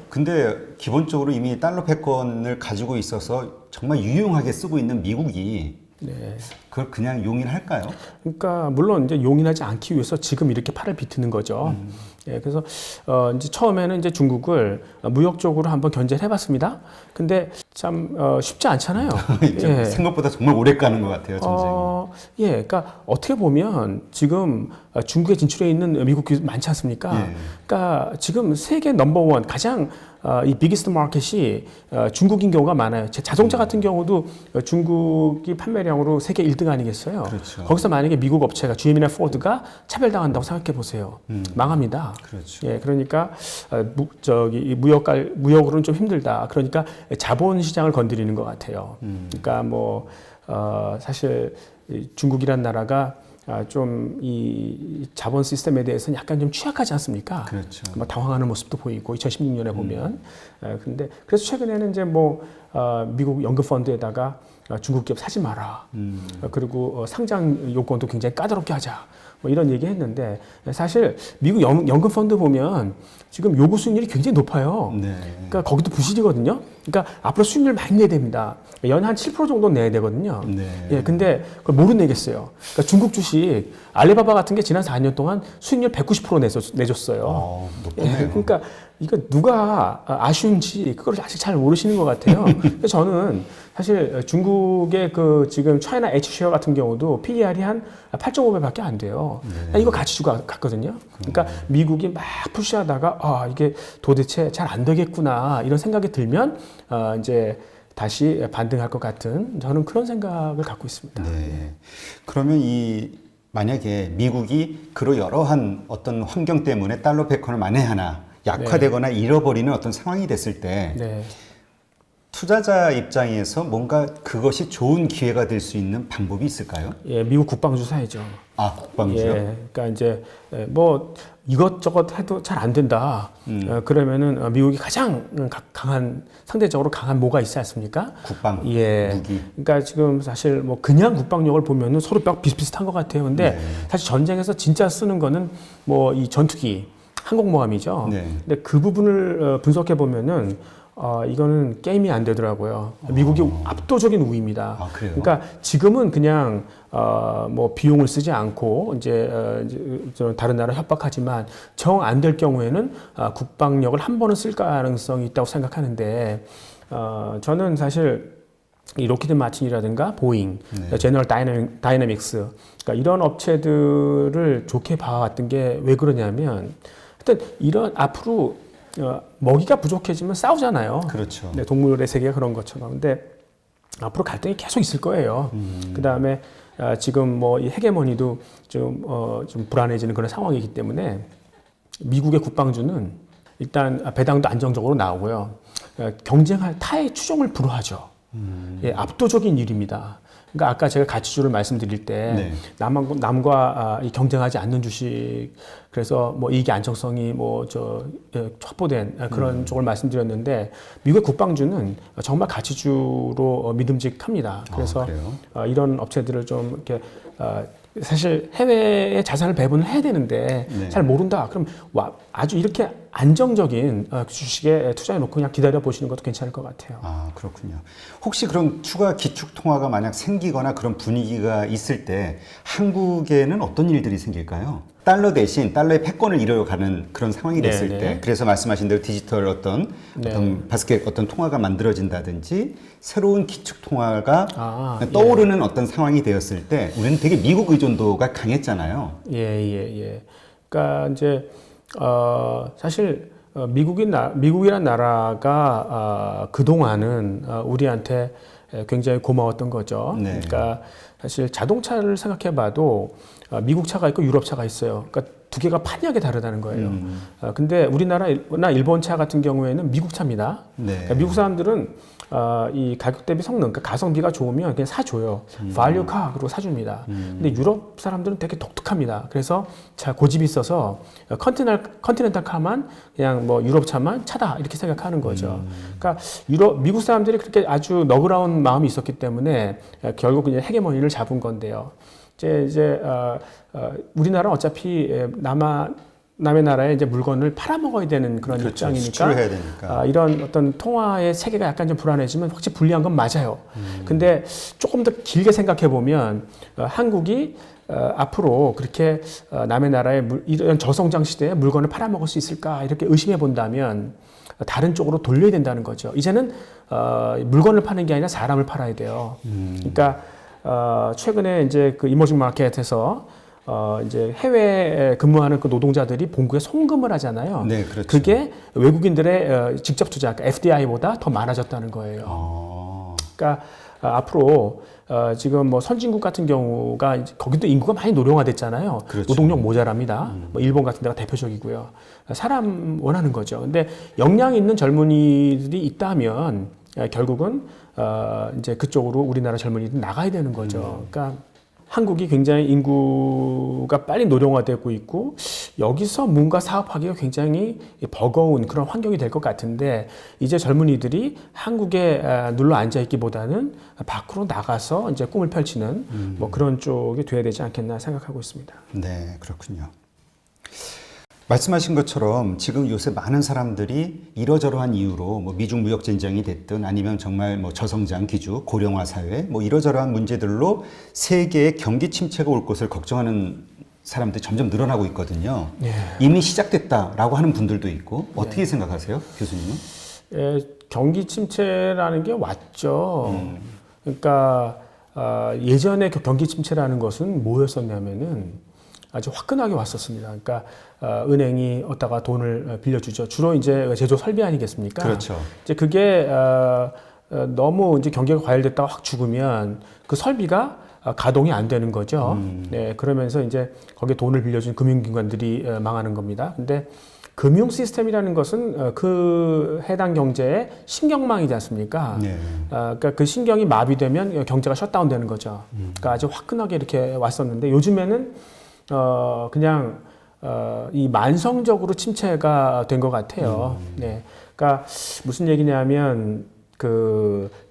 근데 기본적으로 이미 달러 패권을 가지고 있어서 정말 유용하게 쓰고 있는 미국이 네. 그걸 그냥 용인할까요? 그러니까 물론 이제 용인하지 않기 위해서 지금 이렇게 팔을 비트는 거죠. 예, 그래서 이제 처음에는 이제 중국을 무역적으로 한번 견제를 해봤습니다. 근데 참 쉽지 않잖아요. 예. 생각보다 정말 오래 가는 것 같아요, 전쟁이. 예, 그러니까 어떻게 보면 지금 중국에 진출해 있는 미국 기업 많지 않습니까? 예. 그러니까 지금 세계 넘버원 가장 이 비기스트 마켓이 중국인 경우가 많아요. 자동차 같은 경우도 중국이 판매량으로 세계 1등 아니겠어요? 그렇죠. 거기서 만약에 미국 업체가 GM이나 포드가 차별당한다고 생각해 보세요. 망합니다. 그렇죠. 예, 그러니까 이 무역으로는 좀 힘들다. 그러니까 자본 시장을 건드리는 것 같아요. 그러니까 뭐 사실 중국이란 나라가 좀 이 자본 시스템에 대해서는 약간 좀 취약하지 않습니까? 그렇죠. 뭐 당황하는 모습도 보이고 2016년에 보면 근데 그래서 최근에는 이제 뭐 미국 연금 펀드에다가 중국 기업 사지 마라. 그리고 상장 요건도 굉장히 까다롭게 하자. 뭐 이런 얘기 했는데 사실 미국 연금 펀드 보면 지금 요구 수익률이 굉장히 높아요. 네. 그러니까 거기도 부실이거든요. 그러니까 앞으로 수익률 많이 내야 됩니다. 연한 7% 정도 내야 되거든요. 네. 예, 근데 그걸 모르 내겠어요. 그러니까 중국 주식 알리바바 같은 게 지난 4년 동안 수익률 190% 내줬어요. 높네요. 예, 그러니까 이거 누가 아쉬운지 그걸 아직 잘 모르시는 것 같아요. 그래서 저는 사실 중국의 그 지금 차이나 H쉐어 같은 경우도 PER이 한 8.5배밖에 안 돼요. 이거 같이 주고 갔거든요. 그러니까 미국이 막 푸시하다가 이게 도대체 잘 안 되겠구나 이런 생각이 들면 이제 다시 반등할 것 같은 저는 그런 생각을 갖고 있습니다. 네. 그러면 만약에 미국이 그러여러한 어떤 환경 때문에 달러 패권을 만회하나 약화되거나 잃어버리는 어떤 상황이 됐을 때 네. 투자자 입장에서 뭔가 그것이 좋은 기회가 될 수 있는 방법이 있을까요? 예, 미국 국방주 사야죠. 국방주요? 예, 그러니까 이제 뭐 이것저것 해도 잘 안 된다. 그러면은 미국이 가장 상대적으로 강한 뭐가 있지 않습니까? 국방, 예. 무기. 그러니까 지금 사실 뭐 그냥 국방력을 보면은 서로 비슷비슷한 것 같아요. 근데 네. 사실 전쟁에서 진짜 쓰는 거는 뭐 이 전투기, 항공모함이죠. 네. 근데 그 부분을 분석해 보면은 이거는 게임이 안 되더라고요. 미국이 압도적인 우위입니다. 아, 그래요? 그러니까 지금은 그냥 뭐 비용을 쓰지 않고 이제 다른 나라 협박하지만 정 안 될 경우에는 국방력을 한 번은 쓸 가능성이 있다고 생각하는데 저는 사실 이 로키드 마틴이라든가 보잉, 네. 제너럴 다이내믹스, 그러니까 이런 업체들을 좋게 봐왔던 게 왜 그러냐면, 하여튼 이런 앞으로 먹이가 부족해지면 싸우잖아요. 그렇죠. 네, 동물의 세계가 그런 것처럼. 근데 앞으로 갈등이 계속 있을 거예요. 그 다음에 지금 뭐 이 헤게모니도 좀 불안해지는 그런 상황이기 때문에 미국의 국방주는 일단 배당도 안정적으로 나오고요. 경쟁할 타의 추종을 불허하죠. 예, 압도적인 일입니다. 그러니까 아까 제가 가치주를 말씀드릴 때 네. 남과 이 경쟁하지 않는 주식, 그래서 뭐 이익의 안정성이 확보된 그런 쪽을 말씀드렸는데, 미국의 국방주는 정말 가치주로 믿음직합니다. 그래서 이런 업체들을 좀 이렇게 사실 해외에 자산을 배분을 해야 되는데 네. 잘 모른다. 그럼 아주 이렇게 안정적인 주식에 투자해 놓고 그냥 기다려 보시는 것도 괜찮을 것 같아요. 아, 그렇군요. 혹시 그럼 추가 기축 통화가 만약 생기거나 그런 분위기가 있을 때 한국에는 어떤 일들이 생길까요? 달러 대신 달러의 패권을 이뤄가는 그런 상황이 됐을 네, 때, 네. 그래서 말씀하신 대로 디지털 어떤 바스켓 어떤 통화가 만들어진다든지 새로운 기축 통화가 떠오르는 어떤 상황이 되었을 때 우리는 되게 미국 의존도가 강했잖아요. 예. 그러니까 이제 사실 미국이란 나라가 그동안은 우리한테 굉장히 고마웠던 거죠. 네. 그러니까 사실 자동차를 생각해봐도 미국 차가 있고 유럽 차가 있어요. 그러니까 두 개가 판이하게 다르다는 거예요. 근데 우리나라나 일본 차 같은 경우에는 미국 차입니다. 네. 그러니까 미국 사람들은 이 가격 대비 성능, 그러니까 가성비가 좋으면 그냥 사줘요. value car로 사줍니다. 근데 유럽 사람들은 되게 독특합니다. 그래서 고집이 있어서 컨티넨탈 카만 그냥 뭐 유럽 차만 차다 이렇게 생각하는 거죠. 그러니까 미국 사람들이 그렇게 아주 너그러운 마음이 있었기 때문에 결국 그냥 헤게모니를 잡은 건데요. 이제 우리나라 어차피 남의 나라에 이제 물건을 팔아먹어야 되는 그런 그렇죠. 입장이니까 수출을 해야 되니까. 이런 어떤 통화의 세계가 약간 좀 불안해지면 확실히 불리한 건 맞아요. 근데 조금 더 길게 생각해 보면 한국이 앞으로 그렇게 남의 나라의 이런 저성장 시대에 물건을 팔아먹을 수 있을까 이렇게 의심해 본다면 다른 쪽으로 돌려야 된다는 거죠. 이제는 물건을 파는 게 아니라 사람을 팔아야 돼요. 그러니까 최근에 이제 그 이머징 마켓에서 이제 해외에 근무하는 그 노동자들이 본국에 송금을 하잖아요. 네, 그렇죠. 그게 외국인들의 직접 투자, 그러니까 FDI보다 더 많아졌다는 거예요. 그러니까 앞으로 지금 뭐 선진국 같은 경우가 거기도 인구가 많이 노령화됐잖아요. 그렇죠. 노동력 모자랍니다. 뭐 일본 같은 데가 대표적이고요. 사람 원하는 거죠. 근데 역량 있는 젊은이들이 있다면 결국은 이제 그쪽으로 우리나라 젊은이들이 나가야 되는 거죠. 그러니까 한국이 굉장히 인구가 빨리 노령화되고 있고 여기서 뭔가 사업하기가 굉장히 버거운 그런 환경이 될 것 같은데, 이제 젊은이들이 한국에 눌러 앉아 있기보다는 밖으로 나가서 이제 꿈을 펼치는 뭐 그런 쪽이 돼야 되지 않겠나 생각하고 있습니다. 네, 그렇군요. 말씀하신 것처럼 지금 요새 많은 사람들이 이러저러한 이유로 뭐 미중 무역 전쟁이 됐든 아니면 정말 뭐 저성장 기주, 고령화 사회 뭐 이러저러한 문제들로 세계의 경기 침체가 올 것을 걱정하는 사람들이 점점 늘어나고 있거든요. 예. 이미 시작됐다라고 하는 분들도 있고 어떻게 생각하세요, 교수님은? 경기 침체라는 게 왔죠. 그러니까 예전에 경기 침체라는 것은 뭐였었냐면은 아주 화끈하게 왔었습니다. 그러니까 은행이 어디다가 돈을 빌려주죠. 주로 이제 제조 설비 아니겠습니까? 그렇죠. 이제 그게 너무 이제 경기가 과열됐다가 확 죽으면 그 설비가 가동이 안 되는 거죠. 네, 그러면서 이제 거기에 돈을 빌려준 금융기관들이 망하는 겁니다. 근데 금융 시스템이라는 것은 그 해당 경제의 신경망이지 않습니까? 네. 그러니까 그 신경이 마비되면 경제가 셧다운되는 거죠. 그러니까 아주 화끈하게 이렇게 왔었는데 요즘에는 그냥 이 만성적으로 침체가 된 것 같아요. 네, 그러니까 무슨 얘기냐면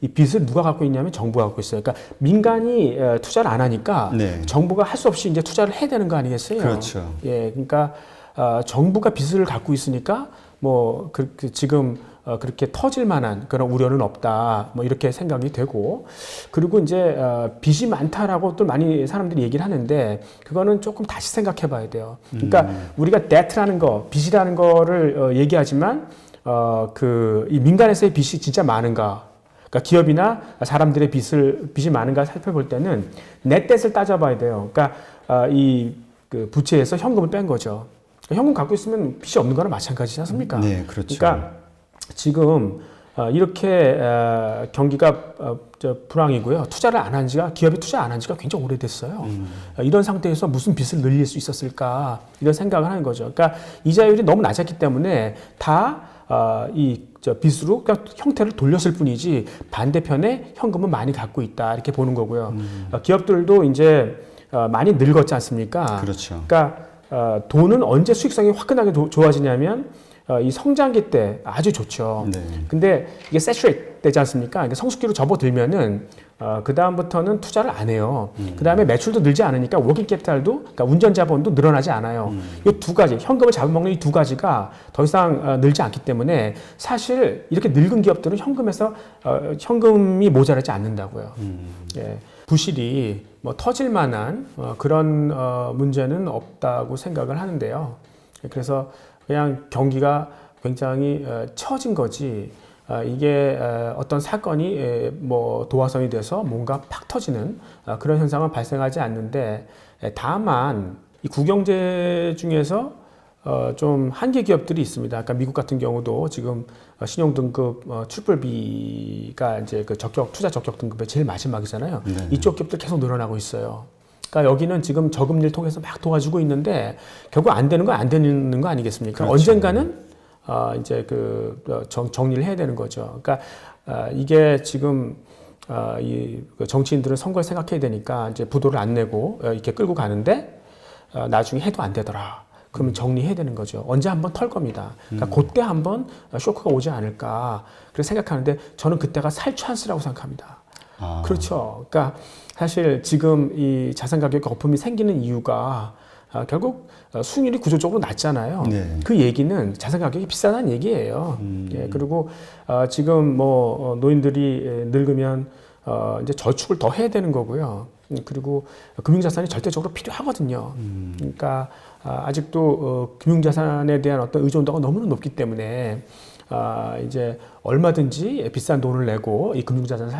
이 빚을 누가 갖고 있냐면 정부가 갖고 있어요. 그러니까 민간이 투자를 안 하니까 네. 정부가 할 수 없이 이제 투자를 해야 되는 거 아니겠어요? 그렇죠. 예, 그러니까 정부가 빚을 갖고 있으니까 뭐 지금 그렇게 터질 만한 그런 우려는 없다. 뭐 이렇게 생각이 되고, 그리고 이제 빚이 많다라고 또 많이 사람들이 얘기를 하는데 그거는 조금 다시 생각해 봐야 돼요. 그러니까 우리가 debt라는 거, 빚이라는 거를 얘기하지만 이 민간에서의 빚이 진짜 많은가? 그러니까 기업이나 사람들의 빚이 많은가 살펴볼 때는 net debt을 따져봐야 돼요. 그러니까 그 부채에서 현금을 뺀 거죠. 현금 갖고 있으면 빚이 없는 거나 마찬가지지 않습니까? 네, 그렇죠. 그러니까 지금 이렇게 경기가 불황이고요. 기업이 투자 안 한 지가 굉장히 오래됐어요. 이런 상태에서 무슨 빚을 늘릴 수 있었을까? 이런 생각을 하는 거죠. 그러니까 이자율이 너무 낮았기 때문에 다 빚으로 그러니까 형태를 돌렸을 뿐이지 반대편에 현금은 많이 갖고 있다 이렇게 보는 거고요. 기업들도 이제 많이 늙었지 않습니까? 그렇죠. 그러니까 돈은 언제 수익성이 화끈하게 좋아지냐면 이 성장기 때 아주 좋죠. 네. 근데 이게 saturate 되지 않습니까? 그러니까 성숙기로 접어들면은 그 다음부터는 투자를 안 해요. 그 다음에 매출도 늘지 않으니까 워킹 캐피탈도, 그러니까 운전 자본도 늘어나지 않아요. 이 두 가지, 현금을 잡아먹는 이 두 가지가 더 이상 늘지 않기 때문에 사실 이렇게 늙은 기업들은 현금이 모자라지 않는다고요. 예. 부실이 뭐 터질 만한 그런 문제는 없다고 생각을 하는데요. 그래서 그냥 경기가 굉장히 처진 거지, 이게 어떤 사건이 뭐 도화선이 돼서 뭔가 팍 터지는 그런 현상은 발생하지 않는데, 다만 이 구경제 중에서 좀 한계 기업들이 있습니다. 그러니까 미국 같은 경우도 지금 신용등급 트리플 B가 이제 그 투자 적격 등급의 제일 마지막이잖아요. 네. 이쪽 기업들 계속 늘어나고 있어요. 그러니까 여기는 지금 저금리를 통해서 막 도와주고 있는데 결국 안 되는 거 아니겠습니까? 그렇죠. 언젠가는 이제 정리를 해야 되는 거죠. 그러니까 이게 지금 그 정치인들은 선거를 생각해야 되니까 이제 부도를 안 내고 이렇게 끌고 가는데 나중에 해도 안 되더라. 그러면 정리해야 되는 거죠. 언제 한번 털 겁니다. 그러니까 그때 한번 쇼크가 오지 않을까 그렇게 생각하는데, 저는 그때가 살 찬스라고 생각합니다. 그렇죠. 그러니까 사실 지금 이 자산 가격 거품이 생기는 이유가 결국 수익률이 구조적으로 낮잖아요. 네. 그 얘기는 자산 가격이 비싸다는 얘기예요. 예, 그리고 지금 뭐 노인들이 늙으면 이제 저축을 더 해야 되는 거고요. 그리고 금융자산이 절대적으로 필요하거든요. 그러니까 아직도 금융자산에 대한 어떤 의존도가 너무나 높기 때문에 이제 얼마든지 비싼 돈을 내고 이 금융자산을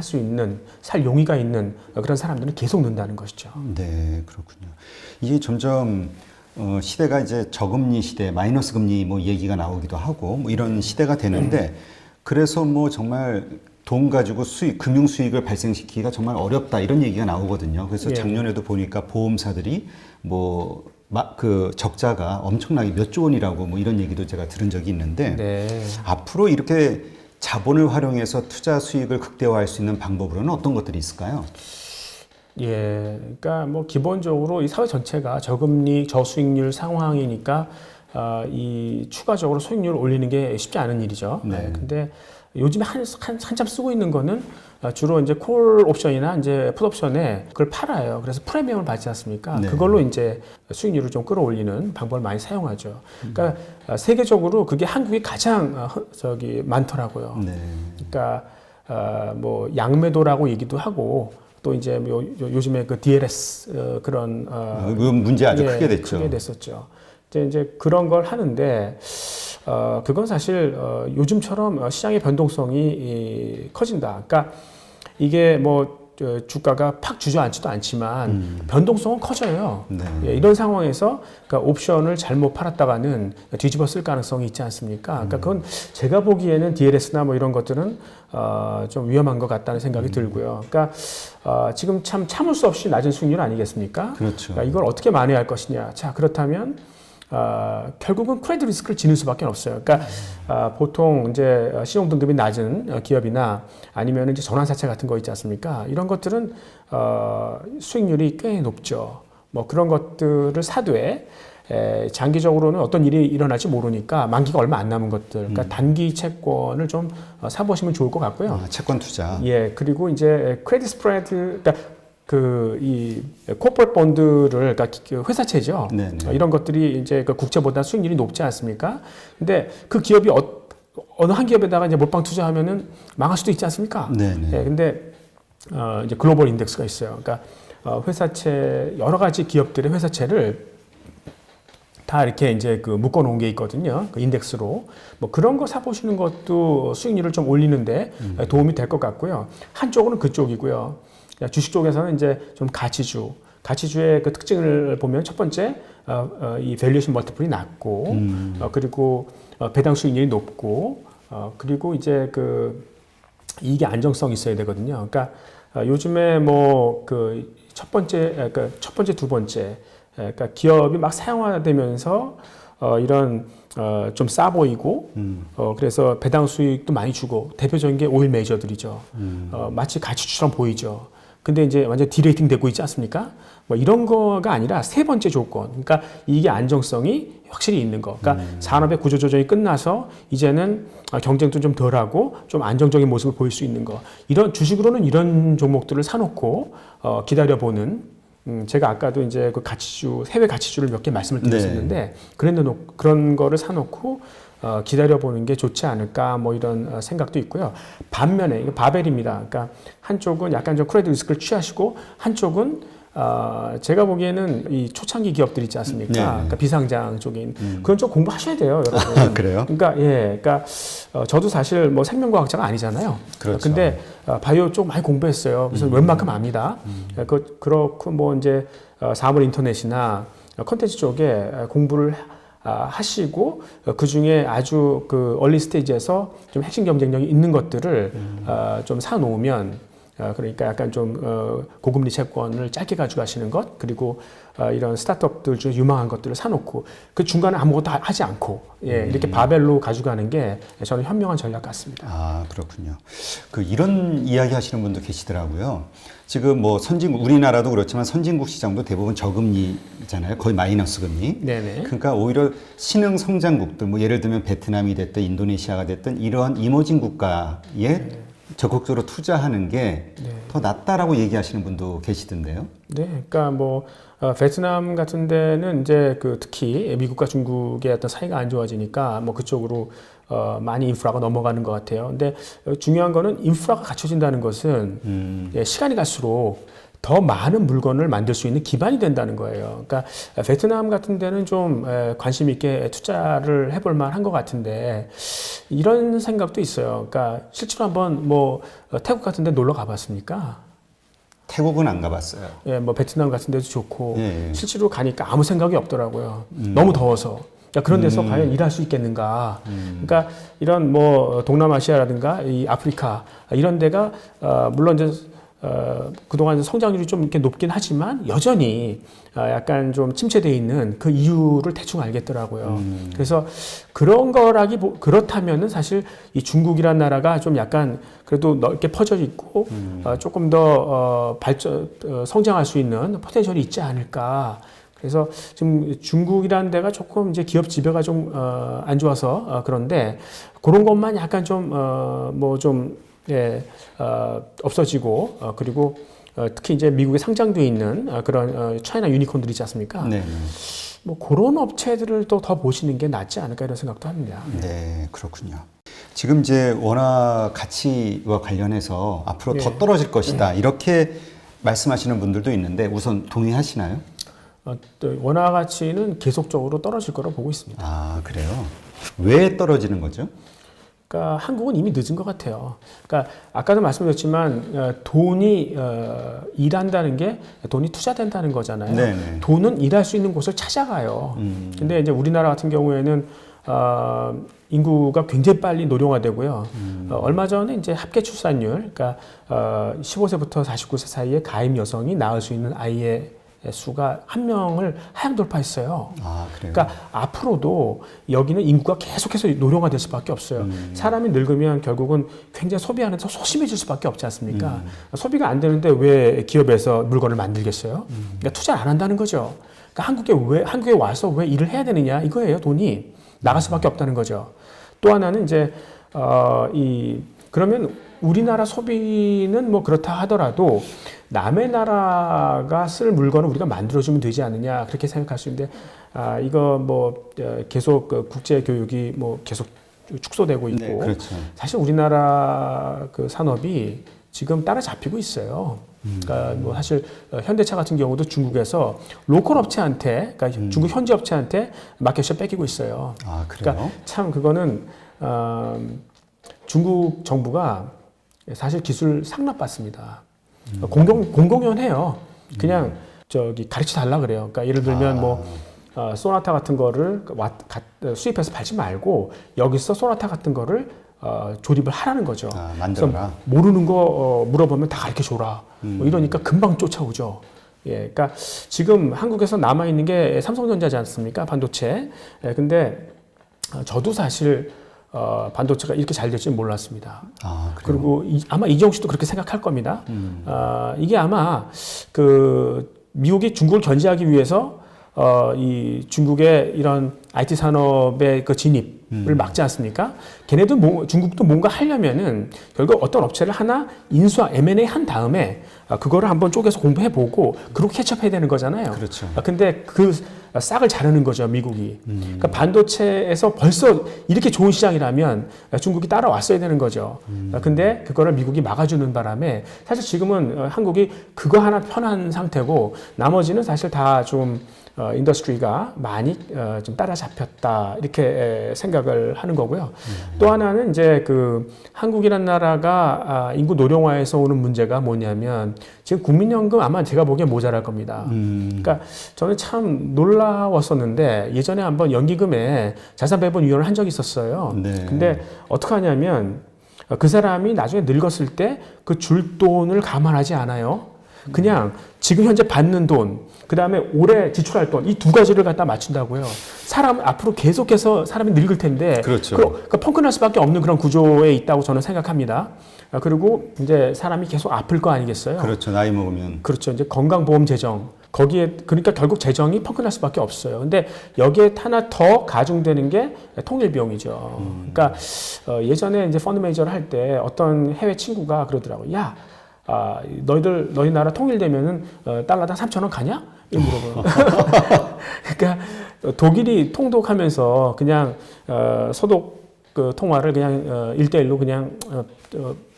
살 용의가 있는 그런 사람들은 계속 는다는 것이죠. 네, 그렇군요. 이게 점점 시대가 이제 저금리 시대, 마이너스 금리 뭐 얘기가 나오기도 하고 뭐 이런 시대가 되는데, 그래서 뭐 정말 돈 가지고 금융 수익을 발생시키기가 정말 어렵다 이런 얘기가 나오거든요. 그래서 예. 작년에도 보니까 보험사들이 뭐 그 적자가 엄청나게 몇 조 원이라고 뭐 이런 얘기도 제가 들은 적이 있는데, 네. 앞으로 이렇게 자본을 활용해서 투자 수익을 극대화할 수 있는 방법으로는 어떤 것들이 있을까요? 예, 그러니까 뭐 기본적으로 이 사회 전체가 저금리, 저수익률 상황이니까 이 추가적으로 수익률을 올리는 게 쉽지 않은 일이죠. 네. 근데 요즘에 한참 쓰고 있는 거는 주로 이제 콜 옵션이나 이제 풋 옵션에 그걸 팔아요. 그래서 프리미엄을 받지 않습니까? 네. 그걸로 이제 수익률을 좀 끌어올리는 방법을 많이 사용하죠. 그러니까 세계적으로 그게 한국이 가장 많더라고요. 네. 그러니까 뭐 양매도라고 얘기도 하고, 또 이제 요즘에 그 DLS 그런 그 문제 아주 예, 크게 됐죠. 크게 됐었죠. 이제 그런 걸 하는데 그건 사실 요즘처럼 시장의 변동성이 커진다. 그러니까 이게 뭐 주가가 팍 주저앉지도 않지만 변동성은 커져요. 네. 예, 이런 상황에서 그러니까 옵션을 잘못 팔았다가는 뒤집어 쓸 가능성이 있지 않습니까? 그러니까 그건 제가 보기에는 DLS나 뭐 이런 것들은 좀 위험한 것 같다는 생각이 들고요. 그러니까 지금 참 참을 수 없이 낮은 수익률 아니겠습니까? 그렇죠. 그러니까 이걸 어떻게 만회할 것이냐. 자, 그렇다면 결국은 크레딧 리스크를 지는 수밖에 없어요. 그러니까 보통 이제 신용 등급이 낮은 기업이나 아니면 이제 전환사채 같은 거 있지 않습니까? 이런 것들은 수익률이 꽤 높죠. 뭐 그런 것들을 사되 장기적으로는 어떤 일이 일어날지 모르니까 만기가 얼마 안 남은 것들, 그러니까 단기 채권을 좀 사보시면 좋을 것 같고요. 채권 투자. 예, 그리고 이제 크레딧 스프레드, 그러니까 이 코퍼레이트 본드를 그러니까 그 회사채죠. 네네. 이런 것들이 이제 그 국채보다 수익률이 높지 않습니까? 근데 그 기업이 어느 한 기업에다가 이제 몰빵 투자하면은 망할 수도 있지 않습니까? 네네. 예, 근데 이제 글로벌 인덱스가 있어요. 그러니까 회사채 여러 가지 기업들의 회사채를 다 이렇게 이제 그 묶어 놓은 게 있거든요. 그 인덱스로. 뭐 그런 거 사보시는 것도 수익률을 좀 올리는데 도움이 될 것 같고요. 한쪽은 그쪽이고요. 주식 쪽에서는 이제 좀 가치주의 그 특징을 보면 첫 번째, 이 밸류에이션 멀티플이 낮고, 그리고 배당 수익률이 높고, 그리고 이제 그 이익의 안정성이 있어야 되거든요. 그러니까 요즘에 뭐 그 첫 번째, 두 번째, 그러니까 기업이 막 사용화되면서 이런 좀 싸 보이고 그래서 배당 수익도 많이 주고 대표적인 게 오일 메이저들이죠. 마치 가치주처럼 보이죠. 근데 이제 완전 디레이팅 되고 있지 않습니까? 뭐 이런 거가 아니라 세 번째 조건. 그러니까 이게 안정성이 확실히 있는 거. 그러니까 산업의 구조 조정이 끝나서 이제는 경쟁도 좀 덜하고 좀 안정적인 모습을 보일 수 있는 거. 이런 주식으로는 이런 종목들을 사놓고 기다려보는. 제가 아까도 이제 그 가치주, 해외 가치주를 몇 개 말씀을 드렸었는데, 그런 거를 사놓고 기다려보는 게 좋지 않을까, 뭐 이런 생각도 있고요. 반면에, 이거 바벨입니다. 그러니까 한쪽은 약간 좀 크레딧 리스크를 취하시고, 한쪽은 제가 보기에는 이 초창기 기업들 있지 않습니까? 네. 그러니까 비상장 쪽인 그건 좀 공부하셔야 돼요, 여러분. 아, 그래요? 그러니까 저도 사실 뭐 생명과학자가 아니잖아요. 그렇죠. 근데 바이오 쪽 많이 공부했어요. 그래서 웬만큼 압니다. 그렇고 뭐 이제 사물 인터넷이나 컨텐츠 쪽에 공부를 하시고 그 중에 아주 그 얼리 스테이지에서 좀 핵심 경쟁력이 있는 것들을 좀 사놓으면. 그러니까 약간 좀 고금리 채권을 짧게 가져가시는 것, 그리고 이런 스타트업들 중에 유망한 것들을 사놓고 그 중간에 아무것도 하지 않고 이렇게 바벨로 가져가는 게 저는 현명한 전략 같습니다. 아, 그렇군요. 이런 이야기 하시는 분도 계시더라고요. 지금 뭐 우리나라도 그렇지만 선진국 시장도 대부분 저금리잖아요. 거의 마이너스 금리. 네네. 그러니까 오히려 신흥 성장국들, 뭐 예를 들면 베트남이 됐든 인도네시아가 됐든 이러한 이머징 국가에 적극적으로 투자하는 게 더 낫다라고 얘기하시는 분도 계시던데요. 네, 그러니까 뭐 베트남 같은 데는 이제 그 특히 미국과 중국의 어떤 사이가 안 좋아지니까 뭐 그쪽으로 많이 인프라가 넘어가는 것 같아요. 근데 중요한 거는 인프라가 갖춰진다는 것은 시간이 갈수록 더 많은 물건을 만들 수 있는 기반이 된다는 거예요. 그러니까 베트남 같은 데는 좀 관심 있게 투자를 해볼 만한 것 같은데 이런 생각도 있어요. 그러니까 실제로 한번 뭐 태국 같은 데 놀러 가봤습니까? 태국은 안 가봤어요. 예, 뭐 베트남 같은 데도 좋고 예. 실제로 가니까 아무 생각이 없더라고요. 너무 더워서. 그러니까 그런 데서 과연 일할 수 있겠는가? 그러니까 이런 뭐 동남아시아라든가 이 아프리카 이런 데가 물론 이제 그동안 성장률이 좀 이렇게 높긴 하지만 여전히 약간 좀 침체되어 있는 그 이유를 대충 알겠더라고요. 그래서 그렇다면은 사실 이 중국이란 나라가 좀 약간 그래도 넓게 퍼져 있고 조금 더 성장할 수 있는 포텐셜이 있지 않을까. 그래서 지금 중국이라는 데가 조금 이제 기업 지배가 좀 안 좋아서 그런데 그런 것만 약간 좀 없어지고 그리고 특히 이제 미국에 상장돼 있는 그런 차이나 유니콘들 있지 않습니까? 네. 뭐 그런 업체들을 또 더 보시는 게 낫지 않을까 이런 생각도 합니다. 네, 그렇군요. 지금 이제 원화 가치와 관련해서 앞으로 더 떨어질 것이다 이렇게 말씀하시는 분들도 있는데 우선 동의하시나요? 또 원화 가치는 계속적으로 떨어질 거라고 보고 있습니다. 아, 그래요? 왜 떨어지는 거죠? 그러니까 한국은 이미 늦은 것 같아요. 그러니까 아까도 말씀드렸지만 돈이 일한다는 게 돈이 투자된다는 거잖아요. 네네. 돈은 일할 수 있는 곳을 찾아가요. 근데 이제 우리나라 같은 경우에는 인구가 굉장히 빨리 노령화되고요. 얼마 전에 이제 합계 출산율, 그러니까 15세부터 49세 사이에 가임 여성이 낳을 수 있는 아이의 수가 1명을 하향 돌파했어요. 아, 그래요? 그러니까 앞으로도 여기는 인구가 계속해서 노령화될 수밖에 없어요. 사람이 늙으면 결국은 굉장히 소비하는 데 소심해질 수밖에 없지 않습니까? 소비가 안 되는데 왜 기업에서 물건을 만들겠어요? 그러니까 투자를 안 한다는 거죠. 그러니까 한국에 와서 왜 일을 해야 되느냐 이거예요. 돈이 나갈 수밖에 없다는 거죠. 또 하나는 이제 그러면 우리나라 소비는 뭐 그렇다 하더라도 남의 나라가 쓸 물건을 우리가 만들어주면 되지 않느냐 그렇게 생각할 수 있는데 이거 뭐 계속 그 국제 교육이 뭐 계속 축소되고 있고 네, 그렇죠. 사실 우리나라 그 산업이 지금 따라잡히고 있어요. 그러니까 뭐 사실 현대차 같은 경우도 중국에서 로컬 업체한테, 그러니까 중국 현지 업체한테 마켓을 뺏기고 있어요. 아, 그래요? 그러니까 참 그거는 중국 정부가 사실 기술 상납받습니다. 공공연해요. 그냥 저기 가르쳐 달라 그래요. 그러니까 예를 들면 뭐 소나타 같은 거를 수입해서 팔지 말고 여기서 소나타 같은 거를 조립을 하라는 거죠. 만들어라. 그래서 모르는 거 물어보면 다 가르쳐 줘라. 뭐 이러니까 금방 쫓아오죠. 예, 그러니까 지금 한국에서 남아 있는 게 삼성전자지 않습니까? 반도체. 예, 근데 저도 사실 반도체가 이렇게 잘 될지는 몰랐습니다. 그리고 아마 이재용 씨도 그렇게 생각할 겁니다. 이게 아마 그 미국이 중국을 견제하기 위해서 이 중국의 이런 IT 산업의 그 진입을 막지 않습니까? 걔네도 중국도 뭔가 하려면은 결국 어떤 업체를 하나 M&A 한 다음에 그거를 한번 쪼개서 공부해보고 그리고 캐치업해야 되는 거잖아요. 그렇죠. 근데 그 싹을 자르는 거죠, 미국이. 그러니까 반도체에서 벌써 이렇게 좋은 시장이라면 중국이 따라왔어야 되는 거죠. 근데 그거를 미국이 막아주는 바람에 사실 지금은 한국이 그거 하나 편한 상태고 나머지는 사실 다 좀 인더스트리가 많이 좀 따라잡혔다 이렇게 생각을 하는 거고요. 또 하나는 이제 그 한국이란 나라가 인구 노령화에서 오는 문제가 뭐냐면 지금 국민연금 아마 제가 보기엔 모자랄 겁니다. 그러니까 저는 참 놀라웠었는데 예전에 한번 연기금에 자산배분위원을 한 적이 있었어요. 네. 근데 어떻게 하냐면 그 사람이 나중에 늙었을 때 그 줄 돈을 감안하지 않아요. 그냥 지금 현재 받는 돈, 그 다음에 올해 지출할 돈, 이 두 가지를 갖다 맞춘다고요. 사람 앞으로 계속해서 사람이 늙을 텐데, 그렇죠. 그러니까 펑크날 수밖에 없는 그런 구조에 있다고 저는 생각합니다. 그리고 이제 사람이 계속 아플 거 아니겠어요? 그렇죠. 나이 먹으면. 그렇죠. 이제 건강보험 재정. 거기에, 그러니까 결국 재정이 펑크날 수밖에 없어요. 근데 여기에 하나 더 가중되는 게 통일 비용이죠. 그러니까 예전에 이제 펀드 매니저를 할 때 어떤 해외 친구가 그러더라고요. 야, 너희 나라 통일되면은 달러당 3,000원 가냐? 이렇게 물어봐요. 그러니까 독일이 통독하면서 그냥 소독 그 통화를 그냥 1대1로 그냥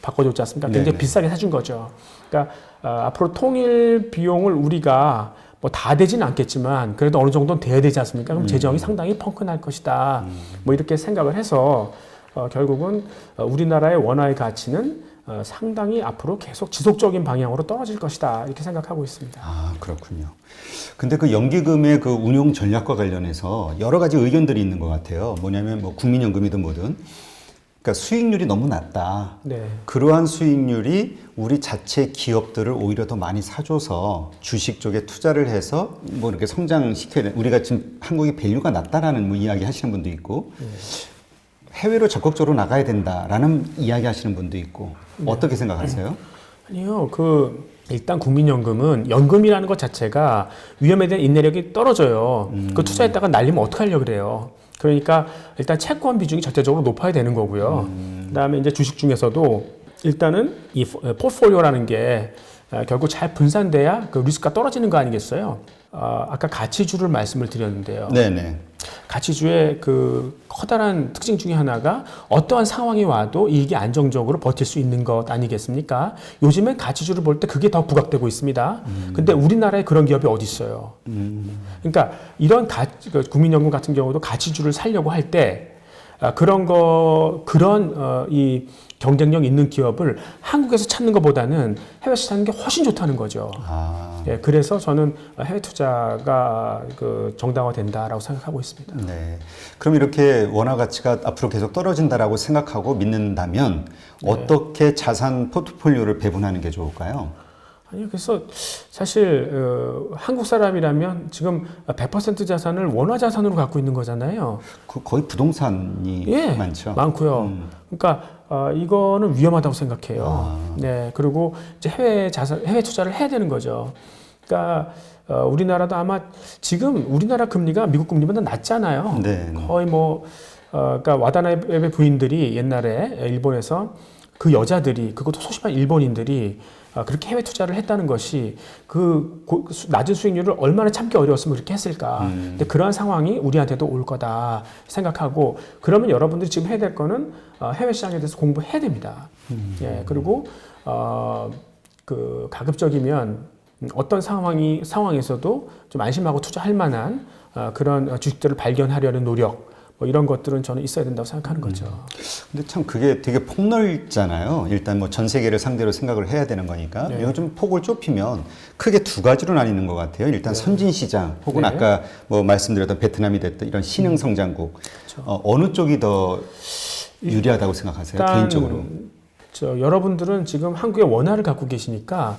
바꿔줬지 않습니까? 굉장히 네네. 비싸게 사준 거죠. 그러니까 앞으로 통일 비용을 우리가 뭐 다 되지는 않겠지만 그래도 어느 정도는 돼야 되지 않습니까? 그럼 재정이 상당히 펑크날 것이다. 뭐 이렇게 생각을 해서 결국은 우리나라의 원화의 가치는 상당히 앞으로 계속 지속적인 방향으로 떨어질 것이다 이렇게 생각하고 있습니다. 그렇군요. 근데 그 연기금의 그 운용 전략과 관련해서 여러 가지 의견들이 있는 것 같아요. 뭐냐면 뭐 국민연금이든 뭐든 그러니까 수익률이 너무 낮다. 네. 그러한 수익률이 우리 자체 기업들을 오히려 더 많이 사줘서 주식 쪽에 투자를 해서 뭐 이렇게 성장시켜야 돼. 우리가 지금 한국의 밸류가 낮다라는 뭐 이야기 하시는 분도 있고 해외로 적극적으로 나가야 된다라는 이야기 하시는 분도 있고 어떻게 생각하세요? 아니요, 일단 국민연금은 연금이라는 것 자체가 위험에 대한 인내력이 떨어져요. 그 투자했다가 날리면 어떡하려고 그래요. 그러니까 일단 채권 비중이 절대적으로 높아야 되는 거고요. 그다음에 이제 주식 중에서도 일단은 이 포트폴리오라는 게 결국 잘 분산돼야 그 리스크가 떨어지는 거 아니겠어요? 아까 가치주를 말씀을 드렸는데요. 네네. 가치주의 그 커다란 특징 중에 하나가 어떠한 상황이 와도 이익이 안정적으로 버틸 수 있는 것 아니겠습니까? 요즘엔 가치주를 볼 때 그게 더 부각되고 있습니다. 근데 우리나라에 그런 기업이 어디 있어요? 그러니까 이런 국민연금 같은 경우도 가치주를 살려고 할 때 이 경쟁력 있는 기업을 한국에서 찾는 것보다는 해외에서 찾는 게 훨씬 좋다는 거죠. 예, 그래서 저는 해외 투자가 정당화된다라고 생각하고 있습니다. 네. 그럼 이렇게 원화 가치가 앞으로 계속 떨어진다라고 생각하고 믿는다면 어떻게 자산 포트폴리오를 배분하는 게 좋을까요? 아니요, 그래서 사실 한국 사람이라면 지금 100% 자산을 원화 자산으로 갖고 있는 거잖아요. 거의 부동산이 많죠. 많고요. 그러니까 이거는 위험하다고 생각해요. 네, 그리고 이제 해외 투자를 해야 되는 거죠. 그러니까 우리나라도 아마 지금 우리나라 금리가 미국 금리보다 낮잖아요. 네. 거의 그러니까 와다나베 부인들이 옛날에 일본에서 그 여자들이 그것도 소심한 일본인들이 그렇게 해외 투자를 했다는 것이 낮은 수익률을 얼마나 참기 어려웠으면 그렇게 했을까. 근데 그러한 상황이 우리한테도 올 거다 생각하고 그러면 여러분들이 지금 해야 될 거는 해외 시장에 대해서 공부해야 됩니다. 예, 그리고 가급적이면 어떤 상황에서도 좀 안심하고 투자할 만한 그런 주식들을 발견하려는 노력 뭐 이런 것들은 저는 있어야 된다고 생각하는 거죠. 근데 참 그게 되게 폭넓잖아요. 일단 뭐 전 세계를 상대로 생각을 해야 되는 거니까. 네. 이거 좀 폭을 좁히면 크게 두 가지로 나뉘는 것 같아요. 일단 네. 선진 시장 혹은 네. 아까 뭐 말씀드렸던 베트남이 됐든 이런 신흥 성장국. 그렇죠. 어느 쪽이 더 유리하다고 생각하세요? 개인적으로. 여러분들은 지금 한국의 원화를 갖고 계시니까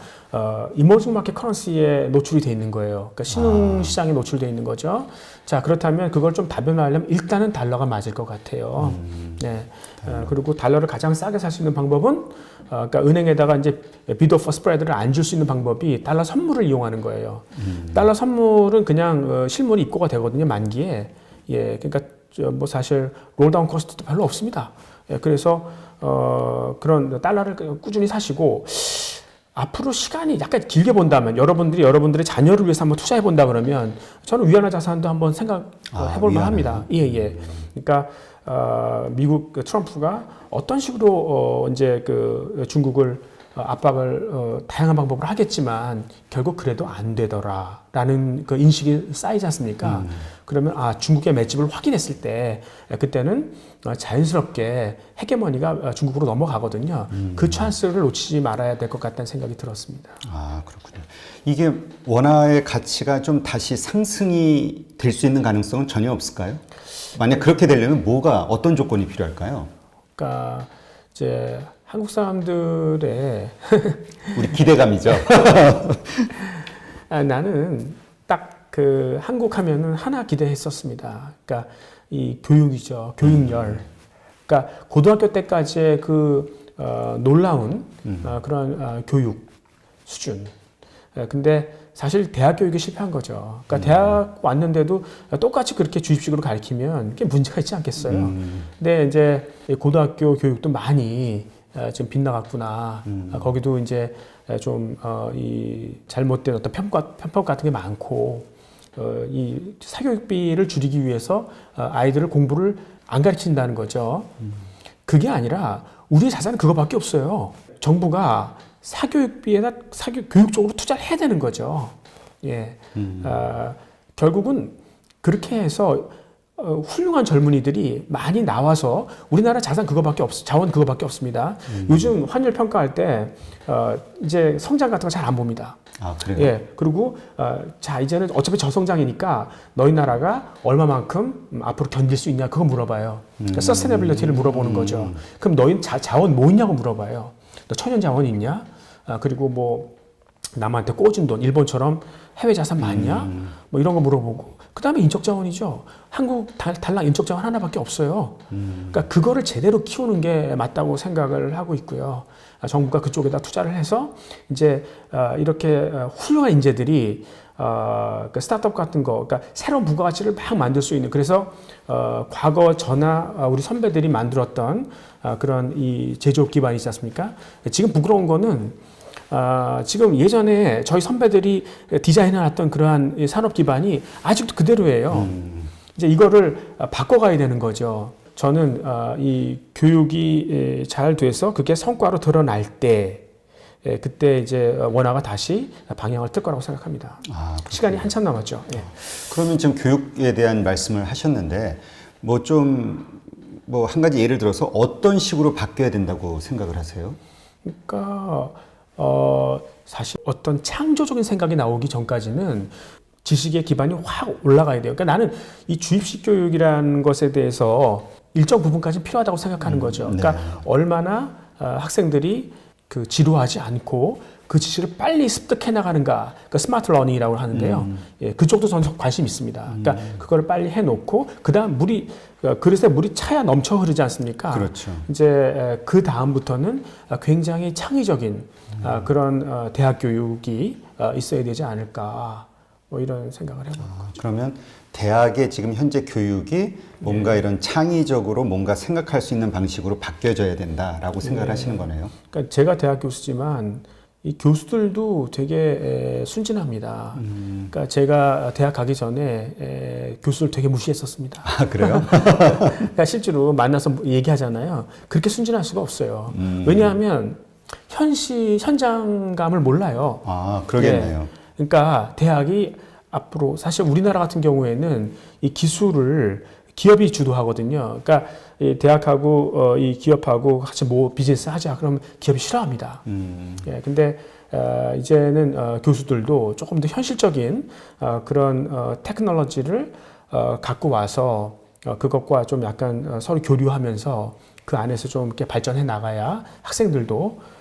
이머징 마켓 커런시에 노출이 돼 있는 거예요. 그러니까 신흥 시장에 노출돼 있는 거죠. 자, 그렇다면 그걸 좀 다변화하려면 일단은 달러가 맞을 것 같아요. 네. 그리고 달러를 가장 싸게 살 수 있는 방법은 그러니까 은행에다가 이제 bid offer spread를 안 줄 수 있는 방법이 달러 선물을 이용하는 거예요. 달러 선물은 그냥 실물이 입고가 되거든요, 만기에. 예, 그러니까 뭐 사실 롤다운 코스트도 별로 없습니다. 예, 그래서 그런 달러를 꾸준히 사시고 앞으로 시간이 약간 길게 본다면 여러분들의 자녀를 위해서 한번 투자해 본다 그러면 저는 위안화 자산도 한번 생각해 볼 만합니다. 예. 그러니까 미국 트럼프가 어떤 식으로 이제 중국을 압박을 다양한 방법으로 하겠지만 결국 그래도 안 되더라라는 그 인식이 쌓이지 않습니까? 그러면 중국의 맷집을 확인했을 때 그때는 자연스럽게 헤게모니가 중국으로 넘어가거든요. 그 찬스를 놓치지 말아야 될 것 같다는 생각이 들었습니다. 그렇군요. 이게 원화의 가치가 좀 다시 상승이 될 수 있는 가능성은 전혀 없을까요? 만약 그렇게 되려면 어떤 조건이 필요할까요? 그러니까 이제 한국 사람들의 우리 기대감이죠. 나는 딱 한국 하면은 하나 기대했었습니다. 그러니까 이 교육이죠. 교육열. 그러니까 고등학교 때까지의 놀라운 그런 교육 수준. 근데 사실 대학 교육이 실패한 거죠. 그러니까 대학 왔는데도 똑같이 그렇게 주입식으로 가르치면 그게 문제가 있지 않겠어요. 근데 이제 고등학교 교육도 많이 좀 빗나갔구나. 거기도 이제 이 잘못된 어떤 편법 같은 게 많고, 이 사교육비를 줄이기 위해서 아이들을 공부를 안 가르친다는 거죠. 그게 아니라 우리 자산은 그거밖에 없어요. 정부가 사교육비에다 교육 쪽으로 투자를 해야 되는 거죠. 예. 결국은 그렇게 해서 훌륭한 젊은이들이 많이 나와서 우리나라 자산 자원 그거밖에 없습니다. 요즘 환율 평가할 때 이제 성장 같은 거 잘 안 봅니다. 그래요? 예. 그리고 이제는 어차피 저성장이니까 너희 나라가 얼마만큼 앞으로 견딜 수 있냐 그거 물어봐요. 그러니까 서스테너빌리티를 물어보는 거죠. 그럼 너희 자원 뭐 있냐고 물어봐요. 너 천연 자원 있냐? 그리고 뭐 남한테 꽂은 돈, 일본처럼 해외 자산 많냐? 뭐 이런 거 물어보고. 그 다음에 인적 자원이죠. 한국 달랑 인적 자원 하나밖에 없어요. 그러니까 그거를 제대로 키우는 게 맞다고 생각을 하고 있고요. 정부가 그쪽에다 투자를 해서 이제 이렇게 훌륭한 인재들이 스타트업 같은 거, 그러니까 새로운 부가가치를 막 만들 수 있는. 그래서 과거 저나 우리 선배들이 만들었던 그런 이 제조업 기반이 있지 않습니까? 지금 부끄러운 거는 지금 예전에 저희 선배들이 디자인해놨던 그러한 산업 기반이 아직도 그대로예요. 이제 이거를 바꿔가야 되는 거죠. 저는 이 교육이 잘 돼서 그게 성과로 드러날 때 그때 이제 원화가 다시 방향을 틀 거라고 생각합니다. 시간이 한참 남았죠. 예. 그러면 지금 교육에 대한 말씀을 하셨는데 뭐 한 가지 예를 들어서 어떤 식으로 바뀌어야 된다고 생각을 하세요? 그러니까 사실 어떤 창조적인 생각이 나오기 전까지는 지식의 기반이 확 올라가야 돼요. 그러니까 나는 이 주입식 교육이라는 것에 대해서 일정 부분까지 필요하다고 생각하는 거죠. 그러니까 네. 얼마나 학생들이 지루하지 않고 그 지식을 빨리 습득해 나가는가, 그 스마트 러닝이라고 하는데요. 예, 그쪽도 저는 관심 있습니다. 그러니까 그거를 빨리 해놓고 그다음 그릇에 물이 차야 넘쳐 흐르지 않습니까? 그렇죠. 이제 그 다음부터는 굉장히 창의적인 그런 대학 교육이 있어야 되지 않을까. 뭐 이런 생각을 해보는 거죠. 그러면 대학의 지금 현재 교육이 뭔가 이런 창의적으로 뭔가 생각할 수 있는 방식으로 바뀌어져야 된다라고 생각을 하시는 거네요. 그러니까 제가 대학 교수지만 이 교수들도 되게 순진합니다. 그러니까 제가 대학 가기 전에 교수들 되게 무시했었습니다. 아, 그래요? 그러니까 실제로 만나서 얘기하잖아요. 그렇게 순진할 수가 없어요. 왜냐하면 현장감을 몰라요. 아, 그러겠네요. 예. 그러니까 대학이 앞으로 사실 우리나라 같은 경우에는 이 기술을 기업이 주도하거든요. 그러니까 이 대학하고 이 기업하고 같이 뭐 비즈니스 하자 그러면 기업이 싫어합니다. 예, 근데 이제는 교수들도 조금 더 현실적인 그런 테크놀로지를 갖고 와서 그것과 좀 약간 서로 교류하면서 그 안에서 좀 이렇게 발전해 나가야 학생들도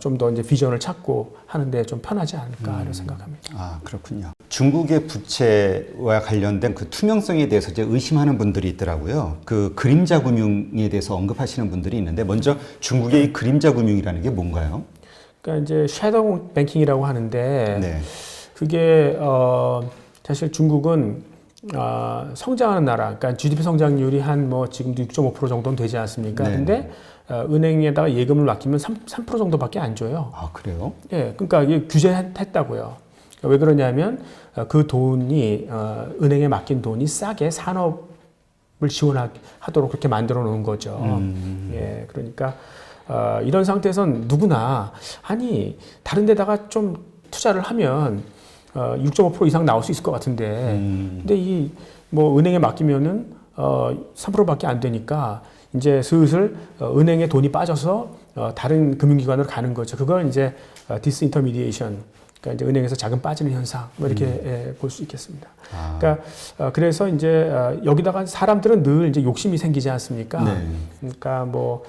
좀 더 이제 비전을 찾고 하는데 좀 편하지 않을까 이런 생각합니다. 아, 그렇군요. 중국의 부채와 관련된 그 투명성에 대해서 이제 의심하는 분들이 있더라고요. 그 그림자 금융에 대해서 언급하시는 분들이 있는데 먼저 중국의 이 그림자 금융이라는 게 뭔가요? 그러니까 이제 섀도우 뱅킹이라고 하는데 네. 그게 사실 중국은 성장하는 나라, 그러니까 GDP 성장률이 한 뭐 지금도 6.5% 정도는 되지 않습니까? 네. 근데 은행에다가 예금을 맡기면 3% 정도밖에 안 줘요. 아, 그래요? 예, 그러니까 이게 규제했다고요. 왜 그러냐면 그 돈이 은행에 맡긴 돈이 싸게 산업을 지원하도록 그렇게 만들어 놓은 거죠. 예, 그러니까 이런 상태에선 누구나 아니 다른 데다가 좀 투자를 하면 6.5% 이상 나올 수 있을 것 같은데, 근데 이 뭐 은행에 맡기면은 3%밖에 안 되니까 이제 슬슬 은행에 돈이 빠져서 다른 금융기관으로 가는 거죠. 그걸 이제 디스인터미디에이션, 그러니까 이제 은행에서 자금 빠지는 현상, 뭐 이렇게 볼 수 있겠습니다. 아. 그러니까 그래서 이제 여기다가 사람들은 늘 이제 욕심이 생기지 않습니까? 네. 그러니까 뭐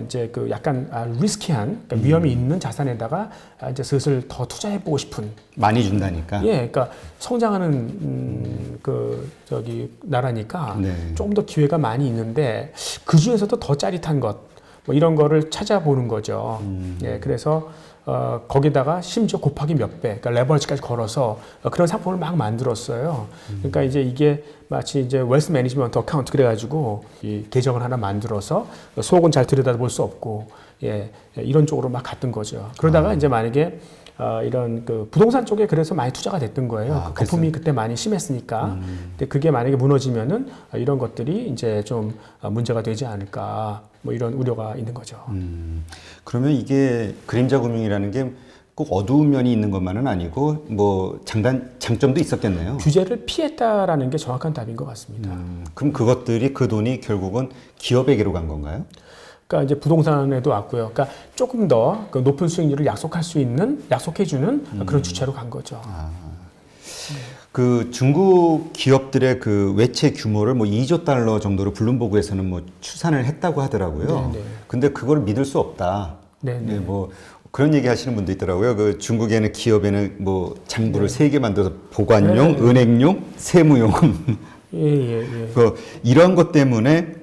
이제 그 약간 리스키한, 그러니까 위험이 있는 자산에다가 이제 슬슬 더 투자해보고 싶은. 많이 준다니까. 예, 그러니까 성장하는 그 저기 나라니까 네. 조금 더 기회가 많이 있는데 그 중에서도 더 짜릿한 것, 뭐 이런 거를 찾아보는 거죠. 예, 그래서 거기다가 심지어 곱하기 몇 배, 그러니까 레버리지까지 걸어서 그런 상품을 막 만들었어요. 그러니까 이제 이게 마치 이제 웰스 매니지먼트 어카운트 그래가지고 이 계정을 하나 만들어서 속은 잘 들여다볼 수 없고, 예, 이런 쪽으로 막 갔던 거죠. 그러다가 이제 만약에 이런 그 부동산 쪽에 그래서 많이 투자가 됐던 거예요. 그 거품이 그때 많이 심했으니까. 근데 그게 만약에 무너지면은 이런 것들이 이제 좀 문제가 되지 않을까, 뭐 이런 우려가 있는 거죠. 그러면 이게 그림자 금융이라는 게 꼭 어두운 면이 있는 것만은 아니고 뭐 장점도 있었겠네요. 규제를 피했다라는 게 정확한 답인 것 같습니다. 그럼 그것들이 그 돈이 결국은 기업에게로 간 건가요? 그러니까 이제 부동산에도 왔고요. 그러니까 조금 더 그 높은 수익률을 약속해주는 그런 주체로 간 거죠. 그 중국 기업들의 그 외채 규모를 뭐 2조 달러 정도로 블룸버그에서는 뭐 추산을 했다고 하더라고요. 네네. 근데 그걸 믿을 수 없다. 네네. 네, 뭐 그런 얘기 하시는 분도 있더라고요. 그 중국에는 기업에는 뭐 장부를 세 개 만들어서 보관용, 네. 은행용, 세무용. 예. 그 이런 것 때문에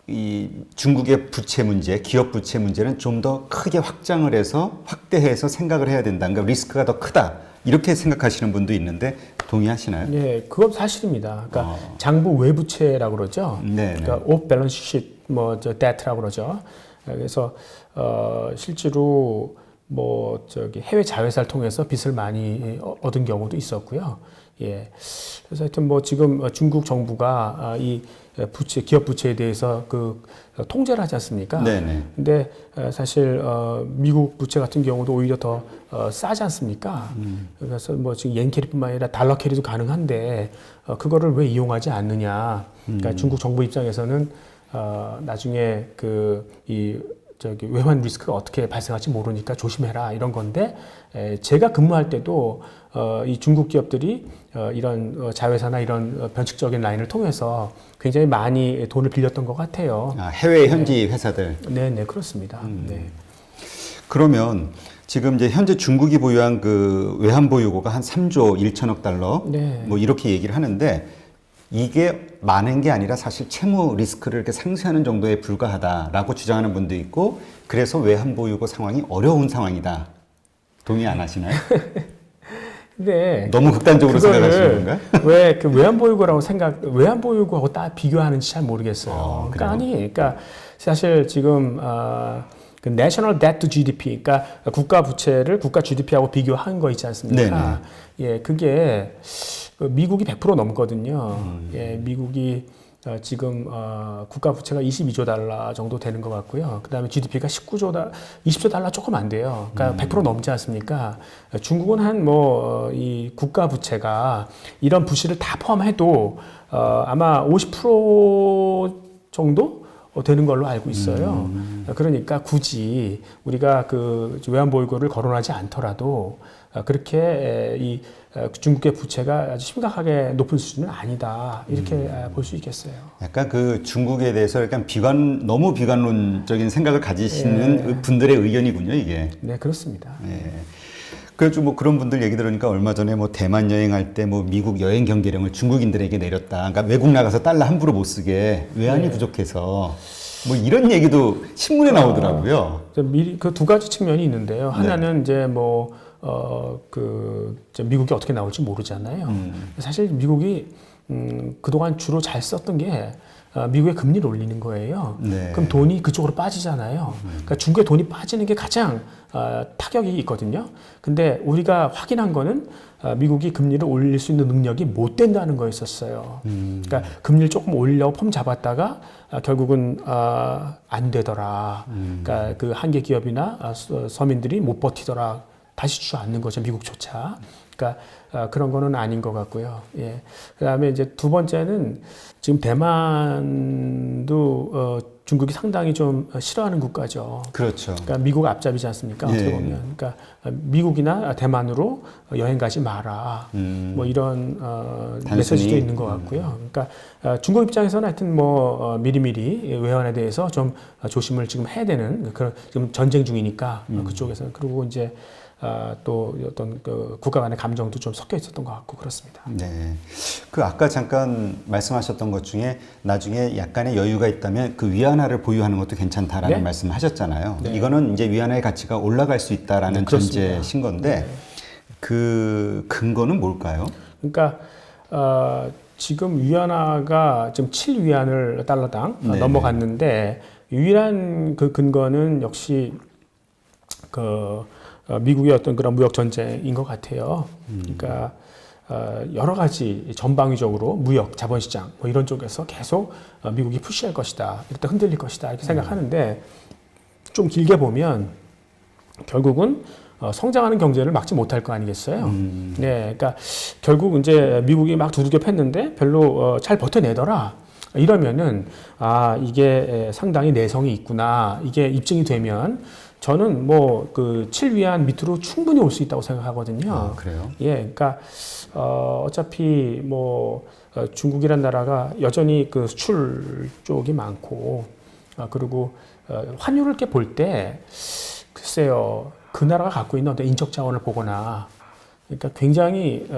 이 중국의 부채 문제, 기업 부채 문제는 좀 더 크게 확대해서 생각을 해야 된다. 그러니까 리스크가 더 크다. 이렇게 생각하시는 분도 있는데 동의하시나요? 예, 그건 사실입니다. 그러니까 장부 외부채라고 그러죠. 네. 그러니까 off balance sheet, 저 debt라고 그러죠. 그래서 실제로 뭐 저기 해외 자회사를 통해서 빚을 많이 얻은 경우도 있었고요. 예. 그래서 하여튼 뭐 지금 중국 정부가 이 기업 부채에 대해서 그 통제를 하지 않습니까? 네네. 근데 사실 미국 부채 같은 경우도 오히려 더 싸지 않습니까? 그래서 뭐 지금 yen 캐리뿐만 아니라 달러 캐리도 가능한데 그거를 왜 이용하지 않느냐? 그러니까 중국 정부 입장에서는 나중에 저기 외환 리스크가 어떻게 발생할지 모르니까 조심해라 이런 건데, 제가 근무할 때도 이 중국 기업들이 이런 자회사나 이런 변칙적인 라인을 통해서 굉장히 많이 돈을 빌렸던 것 같아요. 해외 현지 회사들. 네, 그렇습니다. 네. 그러면 지금 이제 현재 중국이 보유한 그 외환 보유고가 한 3조 1천억 달러 네. 뭐 이렇게 얘기를 하는데, 이게 많은 게 아니라 사실 채무 리스크를 이렇게 상쇄하는 정도에 불과하다라고 주장하는 분도 있고, 그래서 외환 보유고 상황이 어려운 상황이다. 동의 안 하시나요? 근데 너무 극단적으로 생각하시는 건가요? 왜 그 외환보유고하고 딱 비교하는지 잘 모르겠어요. 그러니까 사실 지금 그 National Debt to GDP, 그러니까 국가 부채를 국가 GDP하고 비교한 거 있지 않습니까? 예, 그게 미국이 100% 넘거든요. 예, 미국이 지금 국가 부채가 22조 달러 정도 되는 것 같고요. 그다음에 GDP가 20조 달러 조금 안 돼요. 그러니까 100% 넘지 않습니까? 중국은 한 이 국가 부채가 이런 부실을 다 포함해도 아마 50% 정도 되는 걸로 알고 있어요. 그러니까 굳이 우리가 그 외환보유고를 거론하지 않더라도 그렇게 이 중국의 부채가 아주 심각하게 높은 수준은 아니다. 이렇게 볼 수 있겠어요. 약간 그 중국에 대해서 약간 너무 비관론적인 생각을 가지시는 분들의 의견이군요, 이게. 네, 그렇습니다. 그래서 뭐 그런 분들 얘기 들으니까 얼마 전에 뭐 대만 여행할 때 뭐 미국 여행 경계령을 중국인들에게 내렸다. 그러니까 외국 나가서 달러 함부로 못 쓰게 외환이 부족해서 뭐 이런 얘기도 신문에 나오더라고요. 미리 그 두 가지 측면이 있는데요. 하나는 이제 미국이 어떻게 나올지 모르잖아요. 사실 미국이 그동안 주로 잘 썼던 게 미국의 금리를 올리는 거예요. 그럼 돈이 그쪽으로 빠지잖아요. 그러니까 중국의 돈이 빠지는 게 가장 타격이 있거든요. 근데 우리가 확인한 거는 미국이 금리를 올릴 수 있는 능력이 못 된다는 거였었어요. 그러니까 금리를 조금 올리려고 폼 잡았다가 결국은 안 되더라. 그러니까 그 한계 기업이나 서민들이 못 버티더라. 다시 주저앉는 거죠, 미국조차. 그러니까 그런 거는 아닌 것 같고요. 예. 그다음에 이제 두 번째는 지금 대만도 중국이 상당히 좀 싫어하는 국가죠. 그렇죠. 그러니까 미국 앞잡이지 않습니까? 어떻게 보면. 그러니까 미국이나 대만으로 여행 가지 마라. 뭐 이런 메시지도 있는 것 같고요. 그러니까 중국 입장에서는 하여튼 미리미리 외환에 대해서 좀 조심을 지금 해야 되는 그런 지금 전쟁 중이니까 그쪽에서는. 그리고 이제 또 어떤 그 국가 간의 감정도 좀 섞여 있었던 것 같고 그렇습니다. 네. 그 아까 잠깐 말씀하셨던 것 중에 나중에 약간의 여유가 있다면 그 위안화를 보유하는 것도 괜찮다라는 말씀을 하셨잖아요. 이거는 이제 위안화의 가치가 올라갈 수 있다라는 전제신 건데 그 근거는 뭘까요? 그러니까 지금 위안화가 지금 7위안을 달러당 넘어갔는데 유일한 그 근거는 역시 미국의 어떤 그런 무역 전쟁인 것 같아요. 그러니까 여러 가지 전방위적으로 무역, 자본시장 뭐 이런 쪽에서 계속 미국이 푸시할 것이다, 이렇게 흔들릴 것이다 이렇게 생각하는데 좀 길게 보면 결국은 성장하는 경제를 막지 못할 거 아니겠어요. 네, 그러니까 결국 이제 미국이 막 두들겨 팼는데 별로 잘 버텨내더라. 이러면은 이게 상당히 내성이 있구나. 이게 입증이 되면. 저는 그 7위안 밑으로 충분히 올 수 있다고 생각하거든요. 그래요? 예, 그러니까 어차피 중국이란 나라가 여전히 그 수출 쪽이 많고 그리고 환율을 이렇게 볼 때 글쎄요, 그 나라가 갖고 있는 어떤 인적 자원을 보거나 그러니까 굉장히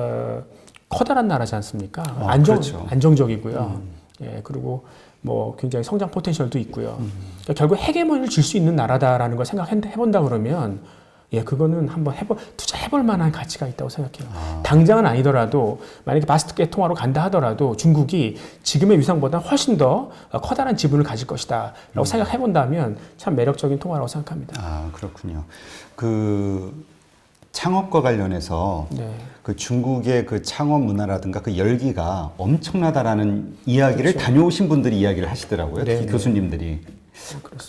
커다란 나라지 않습니까? 그렇죠. 안정적이고요. 예, 그리고 굉장히 성장 포텐셜도 있고요. 그러니까 결국 헤게모니를 줄 수 있는 나라다라는 걸 생각해본다 그러면, 예, 그거는 한번 투자해볼 만한 가치가 있다고 생각해요. 당장은 아니더라도, 만약에 바스켓 통화로 간다 하더라도 중국이 지금의 위상보다 훨씬 더 커다란 지분을 가질 것이다 라고 생각해본다면 참 매력적인 통화라고 생각합니다. 그렇군요. 창업과 관련해서 그 중국의 그 창업 문화라든가 그 열기가 엄청나다라는 이야기를 다녀오신 분들이 이야기를 하시더라고요. 특히 교수님들이.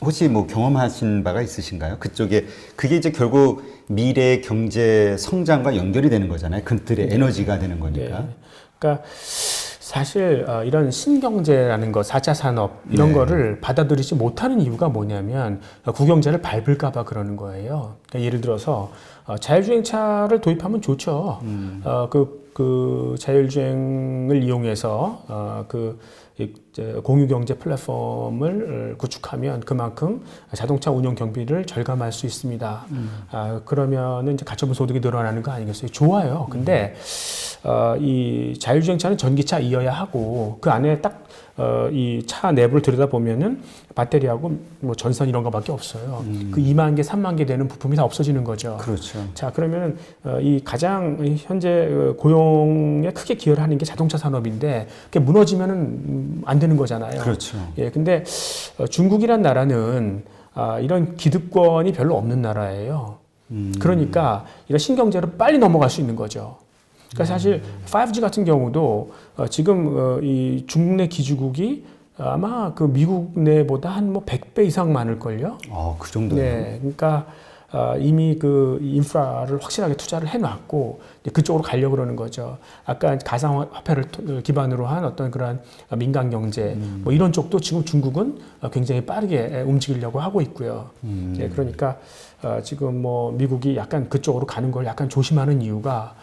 혹시 경험하신 바가 있으신가요? 그쪽에 그게 이제 결국 미래 경제 성장과 연결이 되는 거잖아요. 그들의 에너지가 되는 거니까. 그러니까 사실 이런 신경제라는 거, 4차 산업 이런 거를 받아들이지 못하는 이유가 뭐냐면 국영제를 밟을까 봐 그러는 거예요. 그러니까 예를 들어서 자율주행차를 도입하면 좋죠. 그 자율주행을 이용해서 공유 경제 플랫폼을 구축하면 그만큼 자동차 운영 경비를 절감할 수 있습니다. 그러면은 이제 가처분 소득이 늘어나는 거 아니겠어요? 좋아요. 근데 이 자율주행차는 전기차이어야 하고 그 안에 딱 이 차 내부를 들여다보면은 배터리하고 뭐 전선 이런 거밖에 없어요. 그 2만 개, 3만 개 되는 부품이 다 없어지는 거죠. 그렇죠. 자, 그러면은 이 가장 현재 고용에 크게 기여를 하는 게 자동차 산업인데 그게 무너지면은 안 되는 거잖아요. 그렇죠. 예, 근데 중국이란 나라는 이런 기득권이 별로 없는 나라예요. 그러니까 이런 신경제로 빨리 넘어갈 수 있는 거죠. 그러니까 사실 5G 같은 경우도 지금 이 중국 내 기지국이 아마 그 미국 내보다 한 뭐 100배 이상 많을걸요. 그 정도요? 네, 그러니까 이미 그 인프라를 확실하게 투자를 해놨고 그쪽으로 가려고 그러는 거죠. 아까 가상화폐를 기반으로 한 어떤 그런 민간 경제 뭐 이런 쪽도 지금 중국은 굉장히 빠르게 움직이려고 하고 있고요. 네, 그러니까 지금 뭐 미국이 약간 그쪽으로 가는 걸 약간 조심하는 이유가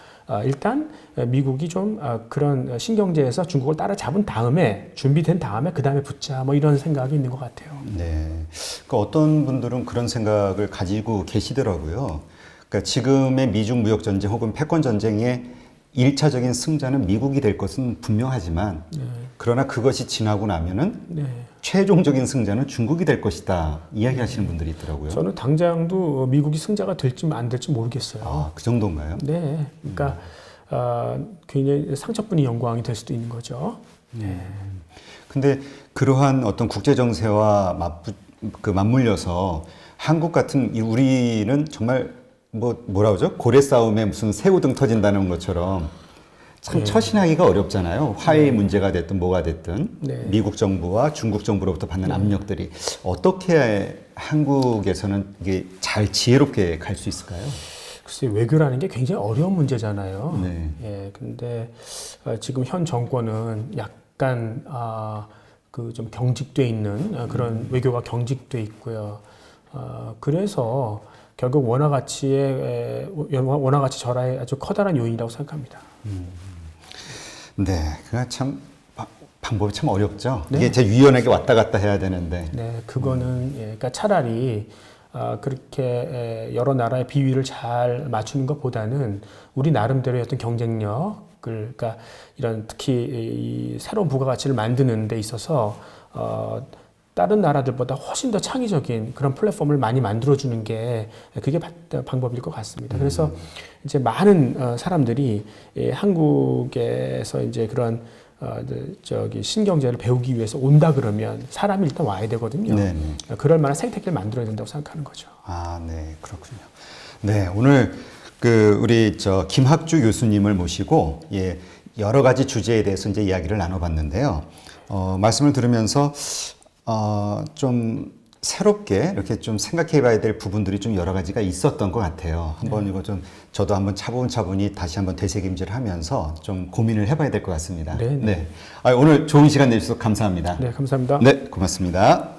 일단 미국이 좀 그런 신경제에서 중국을 따라잡은 다음에 준비된 다음에 그 다음에 붙자 뭐 이런 생각이 있는 것 같아요. 네, 그러니까 어떤 분들은 그런 생각을 가지고 계시더라고요. 그러니까 지금의 미중 무역 전쟁 혹은 패권 전쟁의 1차적인 승자는 미국이 될 것은 분명하지만 그러나 그것이 지나고 나면은 최종적인 승자는 중국이 될 것이다 이야기하시는 분들이 있더라고요. 저는 당장도 미국이 승자가 될지 안 될지 모르겠어요. 그 정도인가요? 네, 그러니까 굉장히 상처뿐인 영광이 될 수도 있는 거죠. 근데 그러한 어떤 국제 정세와 맞물려서 한국 같은 우리는 정말 뭐라 그러죠? 고래 싸움에 무슨 새우등 터진다는 것처럼 참 처신하기가 어렵잖아요. 화해 문제가 됐든 뭐가 됐든 미국 정부와 중국 정부로부터 받는 압력들이 어떻게 한국에서는 이게 잘 지혜롭게 갈 수 있을까요? 글쎄 외교라는 게 굉장히 어려운 문제잖아요. 네. 예, 근데 지금 현 정권은 약간 그 좀 경직돼 있는 그런 외교가 경직돼 있고요. 그래서 결국 원화 가치 절하의 아주 커다란 요인이라고 생각합니다. 네, 그가 참 방법이 참 어렵죠. 네. 이게 제 유연하게 왔다 갔다 해야 되는데. 네, 그거는 그러니까 차라리 그렇게 여러 나라의 비위를 잘 맞추는 것보다는 우리 나름대로의 어떤 경쟁력을, 그러니까 이런 특히 이 새로운 부가가치를 만드는 데 있어서 다른 나라들보다 훨씬 더 창의적인 그런 플랫폼을 많이 만들어주는 게 그게 방법일 것 같습니다. 그래서 이제 많은 사람들이 한국에서 이제 그런 신경제를 배우기 위해서 온다 그러면 사람이 일단 와야 되거든요. 네네. 그럴 만한 생태계를 만들어야 된다고 생각하는 거죠. 네, 그렇군요. 네, 오늘 우리 김학주 교수님을 모시고 여러 가지 주제에 대해서 이제 이야기를 나눠봤는데요. 말씀을 들으면서 좀 새롭게 이렇게 좀 생각해봐야 될 부분들이 좀 여러 가지가 있었던 것 같아요. 한번 이거 좀 저도 한번 차분차분히 다시 한번 되새김질을 하면서 좀 고민을 해봐야 될 것 같습니다. 네. 오늘 좋은 시간 내주셔서 감사합니다. 네, 감사합니다. 네, 고맙습니다.